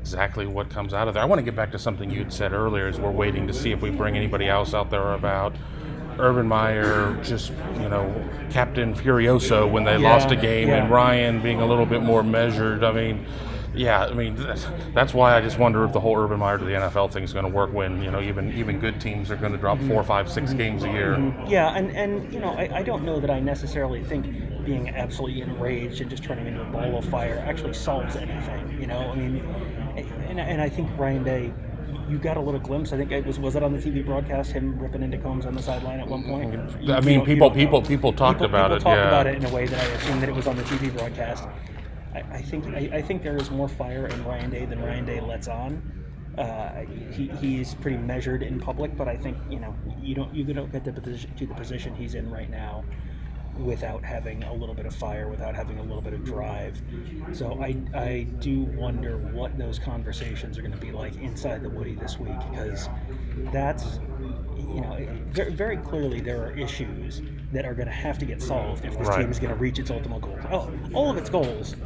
Speaker 1: exactly what comes out of there. I want to get back to something you'd said earlier, as we're waiting to see if we bring anybody else out there about Urban Meyer, just, you know, Captain Furioso when they lost a game, and Ryan being a little bit more measured. That's why I just wonder if the whole Urban Meyer to the NFL thing is going to work when, you know, even good teams are going to drop 4, 5, 6 games a year.
Speaker 2: Yeah, and you know, I don't know that I necessarily think being absolutely enraged and just turning into a ball of fire actually solves anything. You know, I mean, and I think Ryan Day, you got a little glimpse. I think it was it on the TV broadcast, him ripping into Combs on the sideline at one point?
Speaker 1: I mean, people talked about it.
Speaker 2: People talked about it in a way that I assumed that it was on the TV broadcast. I think there is more fire in Ryan Day than Ryan Day lets on. He's pretty measured in public, but I think, you know, you don't get to the position he's in right now without having a little bit of fire, without having a little bit of drive. So I do wonder what those conversations are going to be like inside the Woody this week, because that's, you know, very, very clearly there are issues that are going to have to get solved if this team is going to reach its ultimate goals. All of its goals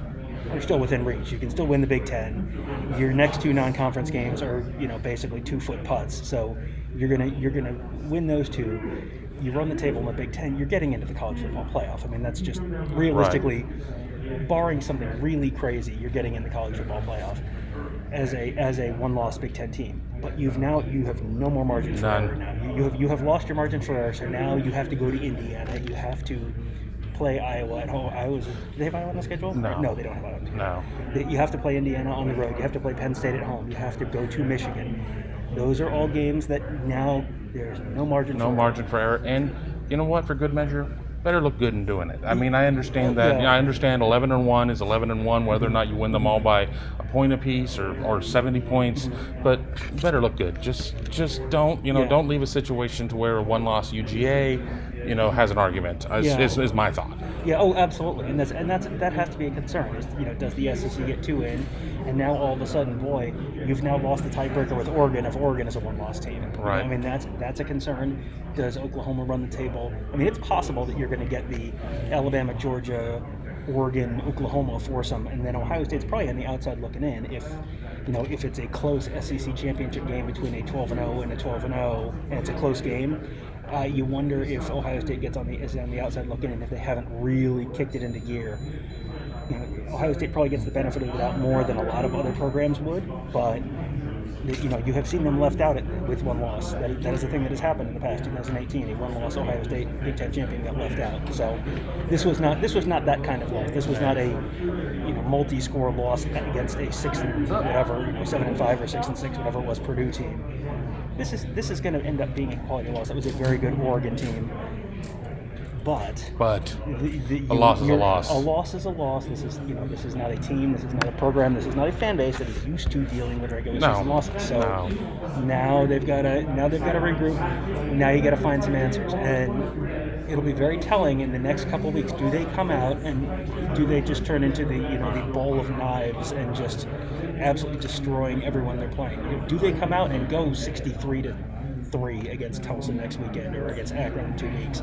Speaker 2: are still within reach. You can still win the Big Ten. Your next 2 non-conference games are, you know, basically 2-foot putts. So you're gonna win those 2. You run the table in the Big Ten, you're getting into the college football playoff. I mean, that's just realistically, barring something really crazy, you're getting in the college football playoff as a one-loss Big Ten team. But you have no more margin for error now. You have lost your margin for error. So now you have to go to Indiana. You have to play Iowa at home. Do they have Iowa on the schedule? No, they don't have Iowa. No. You have to play Indiana on the road. You have to play Penn State at home. You have to go to Michigan. Those are all games that now there's no margin for error.
Speaker 1: And you know what? For good measure, better look good in doing it. I mean, I understand that. I understand 11-1 is 11-1, whether or not you win them all by a point apiece or 70 points. But better look good. Just don't don't leave a situation to where a one-loss UGA, you know, has an argument. Is my thought.
Speaker 2: Yeah. Oh, absolutely. And that has to be a concern. You know, does the SEC get 2 in? And now all of a sudden, boy, you've now lost the tiebreaker with Oregon if Oregon is a one-loss team.
Speaker 1: Right.
Speaker 2: I mean, that's a concern. Does Oklahoma run the table? I mean, it's possible that you're going to get the Alabama, Georgia, Oregon, Oklahoma foursome, and then Ohio State's probably on the outside looking in if it's a close SEC championship game between a 12-0 and a 12-0, and it's a close game. You wonder if Ohio State is on the outside looking in if they haven't really kicked it into gear. You know, Ohio State probably gets the benefit of the doubt more than a lot of other programs would, but You have seen them left out with one loss. That is a thing that has happened in the past. 2018, a one-loss Ohio State Big Ten champion got left out. So this was not that kind of loss. This was not a multi-score loss against a 7-5 or 6-6, whatever it was, Purdue team. This is going to end up being a quality loss. That was a very good Oregon team. But
Speaker 1: a loss is a loss.
Speaker 2: A loss is a loss. This is not a team. This is not a program. This is not a fan base that is used to dealing with regular season losses. So now they've got to regroup. Now you got to find some answers, and it'll be very telling in the next couple of weeks. Do they come out and do they just turn into the ball of knives and just absolutely destroying everyone they're playing? Do they come out and go 63-3 against Tulsa next weekend or against Akron in 2 weeks?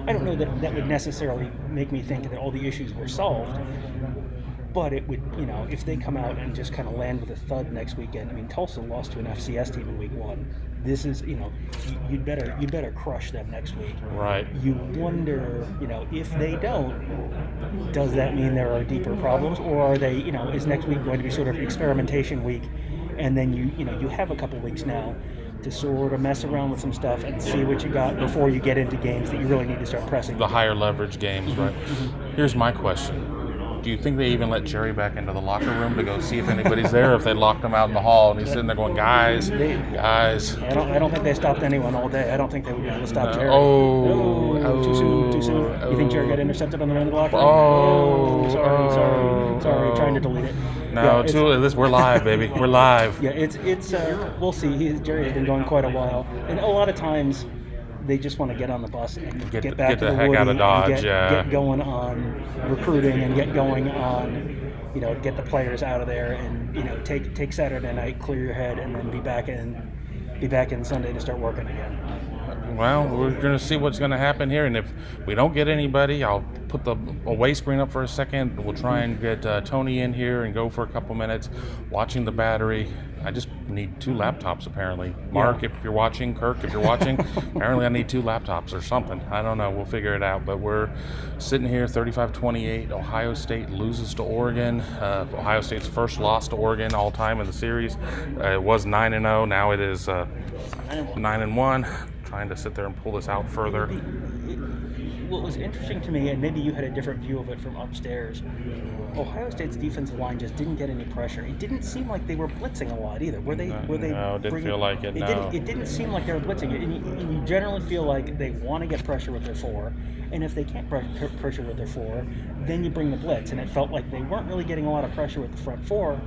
Speaker 2: I don't know that would necessarily make me think that all the issues were solved, but it would, if they come out and just kind of land with a thud next weekend. I mean, Tulsa lost to an FCS team in week 1. This is, you'd better crush them next week.
Speaker 1: Right.
Speaker 2: You wonder, if they don't, does that mean there are deeper problems, or are they, is next week going to be sort of experimentation week, and then you have a couple weeks now to sort of mess around with some stuff and see what you got before you get into games that you really need to start pressing.
Speaker 1: The higher leverage games, right? Here's my question. Do you think they even let Jerry back into the locker room to go see if anybody's there, or if they locked him out in the hall and he's sitting there going, guys?
Speaker 2: I don't think they stopped anyone all day. I don't think they would be able to stop Jerry. Too soon. You think Jerry got intercepted on the way to the locker room? Sorry, trying to delete it.
Speaker 1: No, we're live, baby. We're live.
Speaker 2: Yeah, it's we'll see. Jerry has been going quite a while, and a lot of times they just want to get on the bus and get back to the
Speaker 1: heck
Speaker 2: Woody
Speaker 1: out of Dodge.
Speaker 2: And get going on recruiting and get going on, get the players out of there and take Saturday night, clear your head, and then be back in Sunday to start working again.
Speaker 1: Well, we're going to see what's going to happen here, and if we don't get anybody, I'll put the away screen up for a second. We'll try and get Tony in here and go for a couple minutes watching the battery. I just need 2 laptops, apparently. Mark, if you're watching, Kirk, if you're watching, apparently I need 2 laptops or something. I don't know. We'll figure it out. But we're sitting here, 35-28. Ohio State loses to Oregon. Ohio State's first loss to Oregon all time in the series. It was 9-0. Now it is 9-1. Trying to sit there and pull this out further.
Speaker 2: What was interesting to me, and maybe you had a different view of it from upstairs, Ohio State's defensive line just didn't get any pressure. It didn't seem like they were blitzing a lot either. Were they?
Speaker 1: No, it didn't feel like it.
Speaker 2: It didn't seem like they were blitzing. And you generally feel like they want to get pressure with their 4, and if they can't pressure with their 4, then you bring the blitz. And it felt like they weren't really getting a lot of pressure with the front 4.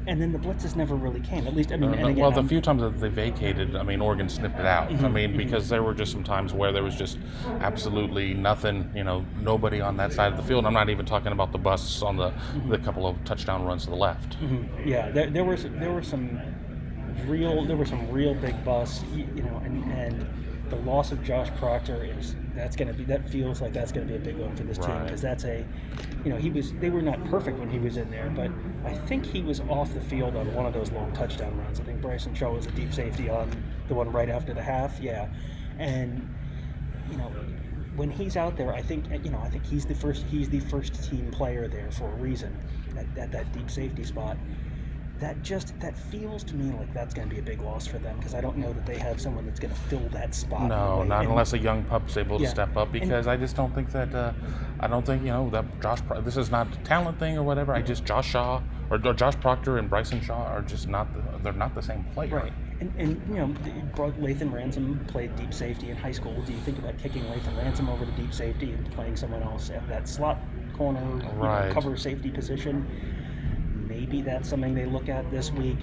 Speaker 2: And then the blitzes never really came. At least, and again,
Speaker 1: well, the few times that they vacated, Oregon sniffed it out. Because there were just some times where there was just absolutely nothing, nobody on that side of the field. I'm not even talking about the busts on the couple of touchdown runs to the left.
Speaker 2: Yeah, there were some real big busts, and the loss of Josh Proctor feels like that's going to be a big one for this team, because that's they were not perfect when he was in there, but I think he was off the field on one of those long touchdown runs. I think Bryson Shaw was a deep safety on the one right after the half, and when he's out there, I think he's the first team player there for a reason at that deep safety spot. That feels to me like that's going to be a big loss for them, because I don't know that they have someone that's going to fill that spot.
Speaker 1: No, unless a young pup's able to step up, because I just don't think that that Josh. This is not a talent thing or whatever. Josh Shaw or Josh Proctor and Bryson Shaw are just not. They're not the same player.
Speaker 2: Right. And Lathan Ransom played deep safety in high school. Do you think about kicking Lathan Ransom over to deep safety and playing someone else at that slot corner, cover safety position? Maybe that's something they look at this week,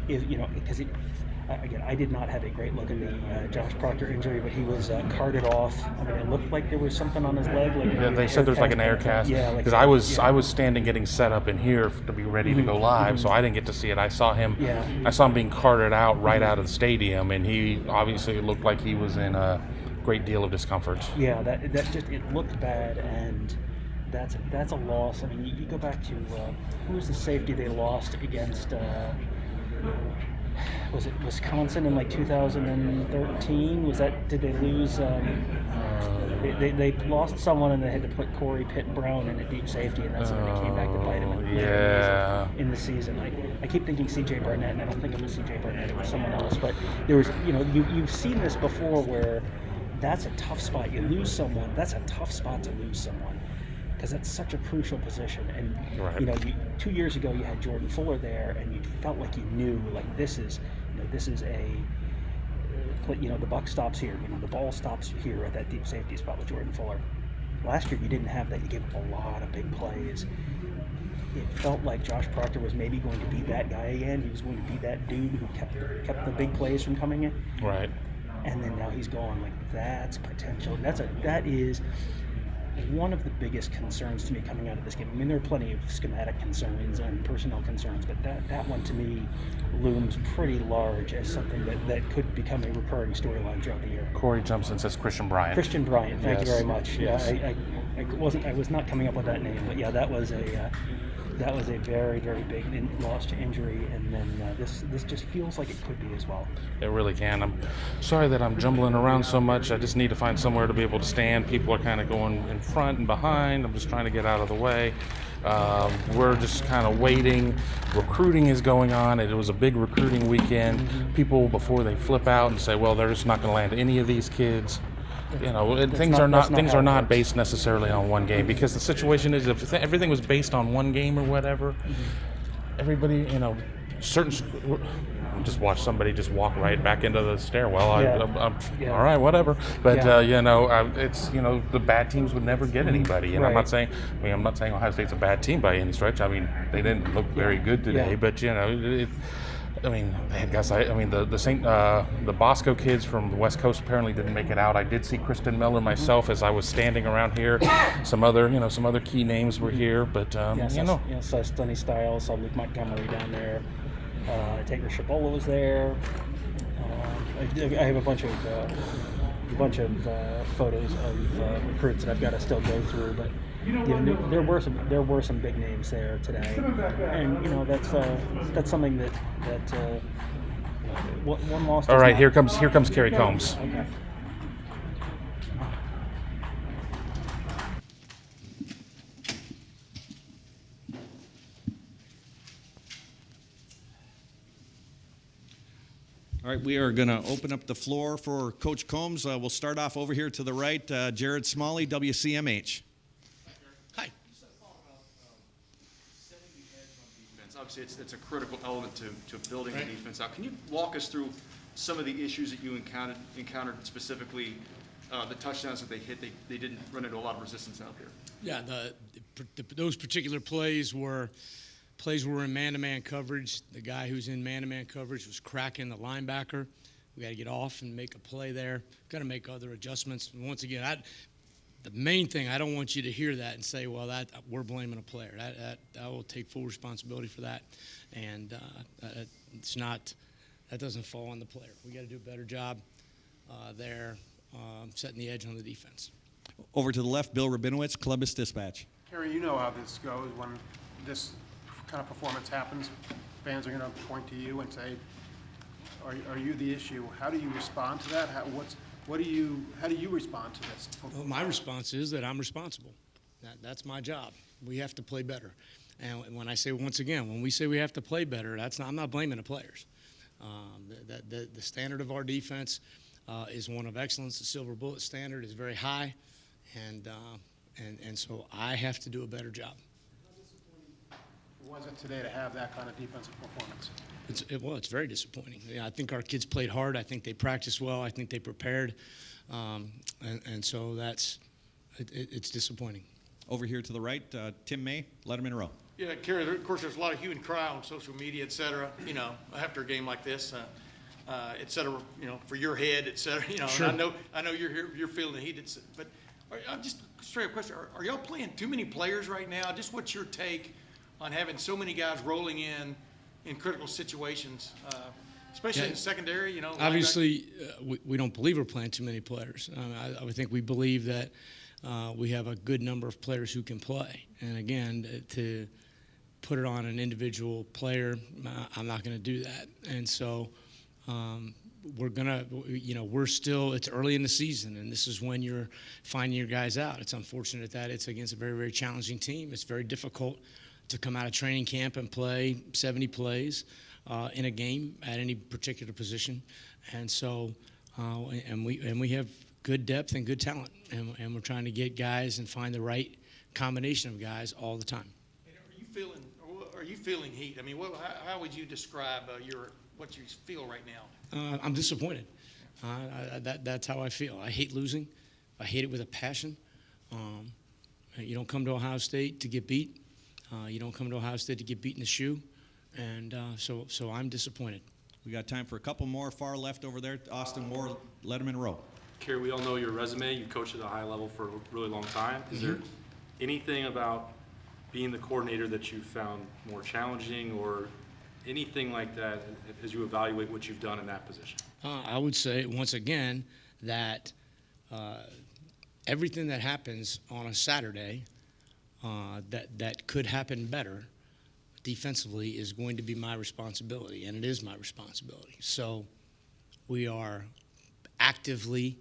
Speaker 2: because again, I did not have a great look at the Josh Proctor injury, but he was carted off. It looked like there was something on his leg.
Speaker 1: They said there's like an air cast. Because I was standing getting set up in here to be ready to go live, so I didn't get to see it. I saw him being carted out right out of the stadium, and he obviously looked like he was in a great deal of discomfort.
Speaker 2: Yeah, that just it looked bad, and that's a loss. You go back to who was the safety they lost against was it Wisconsin in like 2013? Did they lose? They lost someone and they had to put Corey Pitt Brown in a deep safety, and that's when they came back to bite him in the season. I keep thinking C.J. Barnett, and I don't think it was C.J. Barnett, it was someone else. But there was, you've seen this before where that's a tough spot. You lose someone, that's a tough spot to lose someone, because that's such a crucial position. And 2 years ago you had Jordan Fuller there, and you felt like you knew, like, this is the buck stops here. The ball stops here at that deep safety spot with Jordan Fuller. Last year you didn't have that. You gave up a lot of big plays. It felt like Josh Proctor was maybe going to be that guy again. He was going to be that dude who kept the big plays from coming in.
Speaker 1: Right.
Speaker 2: And then now he's gone. Like, that's potential. That is one of the biggest concerns to me coming out of this game. I mean, there are plenty of schematic concerns and personnel concerns, but that one to me looms pretty large as something that could become a recurring storyline throughout the year.
Speaker 1: Corey Jumpson says Christian Bryant.
Speaker 2: Christian Bryant, thank you very much.
Speaker 1: Yes.
Speaker 2: Yeah, I was not coming up with that name, but yeah, that was a very, very big loss to injury, and then this just feels like it could be as well.
Speaker 1: It really can. I'm sorry that I'm jumbling around so much. I just need to find somewhere to be able to stand. People are kind of going in front and behind. I'm just trying to get out of the way. We're just kind of waiting. Recruiting is going on. It was a big recruiting weekend. People, before they flip out and say, well, they're just not going to land any of these kids. Things are not based necessarily on one game, because the situation is, if everything was based on one game or whatever, everybody, just watch somebody just walk right back into the stairwell. All right, whatever. But it's the bad teams would never get anybody. And I'm not saying Ohio State's a bad team by any stretch. I mean, they didn't look very good today, but they had guys. The Bosco kids from the West Coast apparently didn't make it out. I did see Kristen Miller myself as I was standing around here. Some other key names were here, but
Speaker 2: saw Stunny Styles, saw Luke Montgomery down there. Taker Shabola was there. I have a bunch of photos of recruits that I've got to still go through, but there were some big names there today, and that's something that one loss.
Speaker 1: All right, here comes Kerry Coombs.
Speaker 2: Okay.
Speaker 4: All right, we are going to open up the floor for Coach Coombs. We'll start off over here to the right. Jared Smalley, WCMH.
Speaker 20: Hi. Obviously, it's a critical element to building the defense out. Can you walk us through some of the issues that you encountered specifically, the touchdowns that they hit? They didn't run into a lot of resistance out there.
Speaker 3: Yeah, those particular plays were in man-to-man coverage. The guy who's in man-to-man coverage was cracking the linebacker. We got to get off and make a play there. Got to make other adjustments. And once again, the main thing, I don't want you to hear that and say, well, that we're blaming a player. I will take full responsibility for that. And that doesn't fall on the player. We got to do a better job there setting the edge on the defense.
Speaker 4: Over to the left, Bill Rabinowitz, Columbus Dispatch.
Speaker 5: Kerry, you know how this goes when this kind of performance happens. Fans are going to point to you and say, "Are you the issue?" How do you respond to that? How do you respond to this?
Speaker 3: Well, my response is that I'm responsible. That's my job. We have to play better. And when I say, once again, when we say we have to play better, I'm not blaming the players. The standard of our defense is one of excellence. The silver bullet standard is very high, and so I have to do a better job.
Speaker 5: Was it today to have that kind of defensive performance?
Speaker 3: It's very disappointing. I think our kids played hard. I think they practiced well. I think they prepared, and so it's disappointing.
Speaker 4: Over here to the right, Tim May, Letterman Row.
Speaker 13: Yeah, Kerry, of course, there's a lot of hue and cry on social media, et cetera, after a game like this, et cetera, for your head, et cetera,
Speaker 3: Sure.
Speaker 13: And I know you're feeling the heat, but just a straight up question, are y'all playing too many players right now? Just what's your take on having so many guys rolling in critical situations, especially in the secondary,
Speaker 3: Obviously, we don't believe we're playing too many players. I would think we believe that, we have a good number of players who can play. And again, to put it on an individual player. I'm not going to do that. And so we're going to, we're still, it's early in the season, and this is when you're finding your guys out. It's unfortunate that it's against a very, very challenging team. It's very difficult to come out of training camp and play 70 plays in a game at any particular position. And so, and we have good depth and good talent, and we're trying to get guys and find the right combination of guys all the time.
Speaker 13: And are you feeling heat? I mean, how would you describe what you feel right now?
Speaker 3: I'm disappointed. That's how I feel. I hate losing. I hate it with a passion. You don't come to Ohio State to get beat. You don't come to Ohio State to get beat in the shoe. And so I'm disappointed.
Speaker 4: We got time for a couple more. Far left over there, Austin Moore, Letterman Row.
Speaker 7: Kerry, we all know your resume. You coached at a high level for a really long time. Is there anything about being the coordinator that you found more challenging, or anything like that as you evaluate what you've done in that position?
Speaker 3: I would say, once again, that everything that happens on a Saturday that could happen better defensively is going to be my responsibility, and it is my responsibility. So we are actively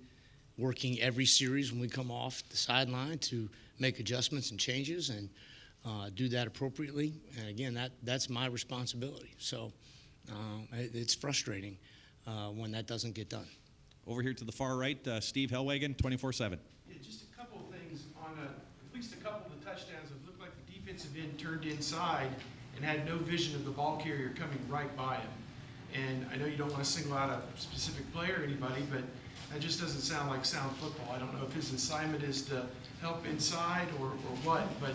Speaker 3: working every series when we come off the sideline to make adjustments and changes and do that appropriately. And again, that's my responsibility. So it's frustrating when that doesn't get done.
Speaker 4: Over here to the far right, Steve Hellwagen, 24/7.
Speaker 13: Yeah, just a couple of things on at least a couple of the touchdowns. It looked like the defensive end turned inside and had no vision of the ball carrier coming right by him. And I know you don't want to single out a specific player or anybody, but that just doesn't sound like sound football. I don't know if his assignment is to help inside or what, but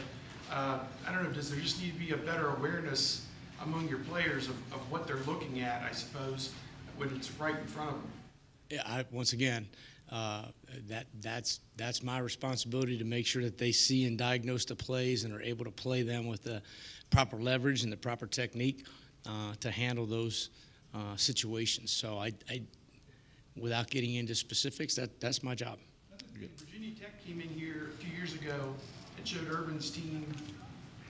Speaker 13: I don't know, does there just need to be a better awareness among your players of what they're looking at, I suppose, when it's right in front of them?
Speaker 3: Yeah, once again, that's my responsibility to make sure that they see and diagnose the plays and are able to play them with the proper leverage and the proper technique to handle those situations. So I without getting into specifics, that's my job.
Speaker 13: Virginia Tech came in here a few years ago and showed Urban's team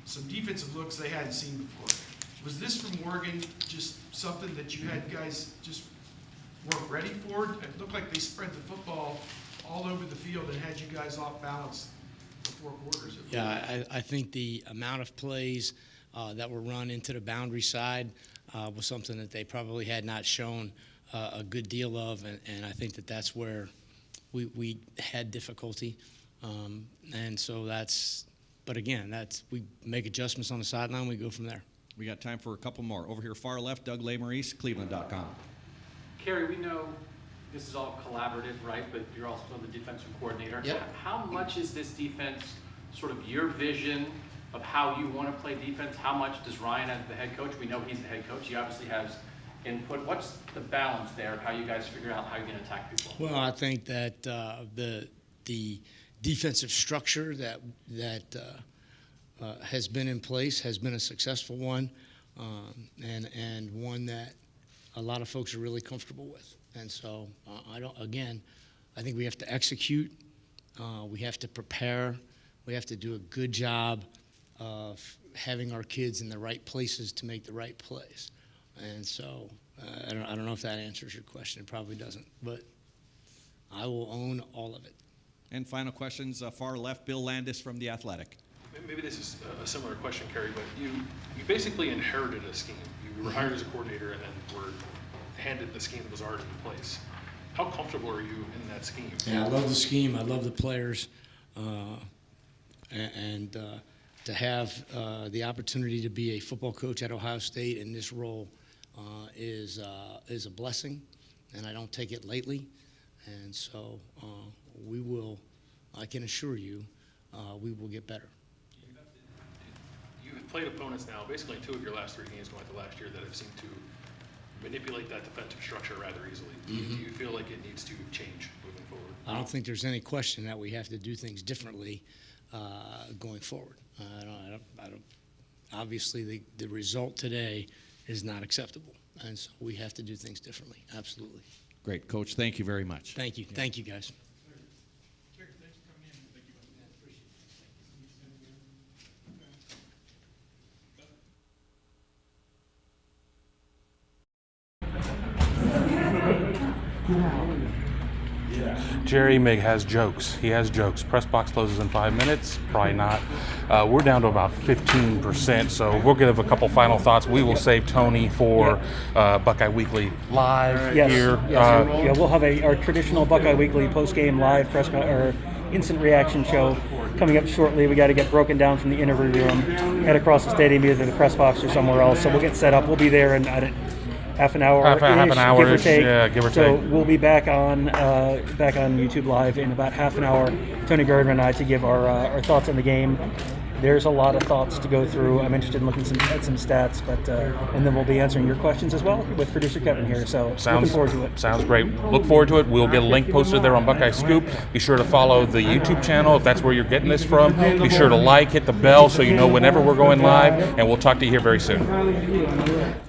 Speaker 13: some defensive looks they hadn't seen before. Was this from Oregon just something that you had guys just weren't ready for? It looked like they spread the football all over the field and had you guys off balance for 4 quarters.
Speaker 3: Yeah, I think the amount of plays that were run into the boundary side was something that they probably had not shown a good deal of, and I think that's where we had difficulty. And so but again, we make adjustments on the sideline, we go from there.
Speaker 4: We got time for a couple more. Over here, far left, Doug Lesmerises, Cleveland.com.
Speaker 9: Kerry, we know this is all collaborative, right? But you're also the defensive coordinator.
Speaker 3: Yep.
Speaker 9: How much is this defense sort of your vision of how you want to play defense? How much does Ryan, as the head coach, we know he's the head coach, he obviously has input. What's the balance there of how you guys figure out how you're going to attack people?
Speaker 3: Well, I think that the defensive structure that has been in place has been a successful one, and one that a lot of folks are really comfortable with. And so I think we have to execute, we have to prepare, we have to do a good job of having our kids in the right places to make the right plays. And so I don't know if that answers your question. It probably doesn't, but I will own all of it.
Speaker 4: And final questions, far left, Bill Landis from The Athletic.
Speaker 10: Maybe this is a similar question, Kerry, but you basically inherited a scheme. You were hired as a coordinator and then were handed the scheme that was already in place. How comfortable are you in that scheme?
Speaker 3: Yeah, I love the scheme. I love the players. And to have the opportunity to be a football coach at Ohio State in this role is a blessing, and I don't take it lightly. And so I can assure you, we will get better.
Speaker 10: You've played opponents now, basically 2 of your last 3 games going into last year, that have seemed to manipulate that defensive structure rather easily. Do you feel like it needs to change moving forward?
Speaker 3: I don't think there's any question that we have to do things differently going forward. I don't. Obviously, the result today is not acceptable, and so we have to do things differently. Absolutely.
Speaker 4: Great, Coach. Thank you very much.
Speaker 3: Thank you. Yeah. Thank you, guys.
Speaker 1: Jerry Mig has jokes. He has jokes. Press box closes in 5 minutes. Probably not. We're down to about 15%, so we'll give a couple final thoughts. We will save Tony for Buckeye Weekly Live here.
Speaker 2: Yeah, we'll have our traditional Buckeye Weekly post-game live or instant reaction show coming up shortly. We got to get broken down from the interview room, head across the stadium, either to the press box or somewhere else. So we'll get set up. We'll be there in half an hour,
Speaker 1: half an hour,
Speaker 2: give or take.
Speaker 1: Yeah, give or
Speaker 2: so
Speaker 1: take.
Speaker 2: We'll be back on YouTube Live in about half an hour. Tony Gerdeman and I to give our thoughts on the game. There's a lot of thoughts to go through. I'm interested in looking at some stats, but and then we'll be answering your questions as well with producer Kevin here. So looking forward to it.
Speaker 1: Sounds great. Look forward to it. We'll get a link posted there on Buckeye Scoop. Be sure to follow the YouTube channel if that's where you're getting this from. Be sure to hit the bell so you know whenever we're going live, and we'll talk to you here very soon.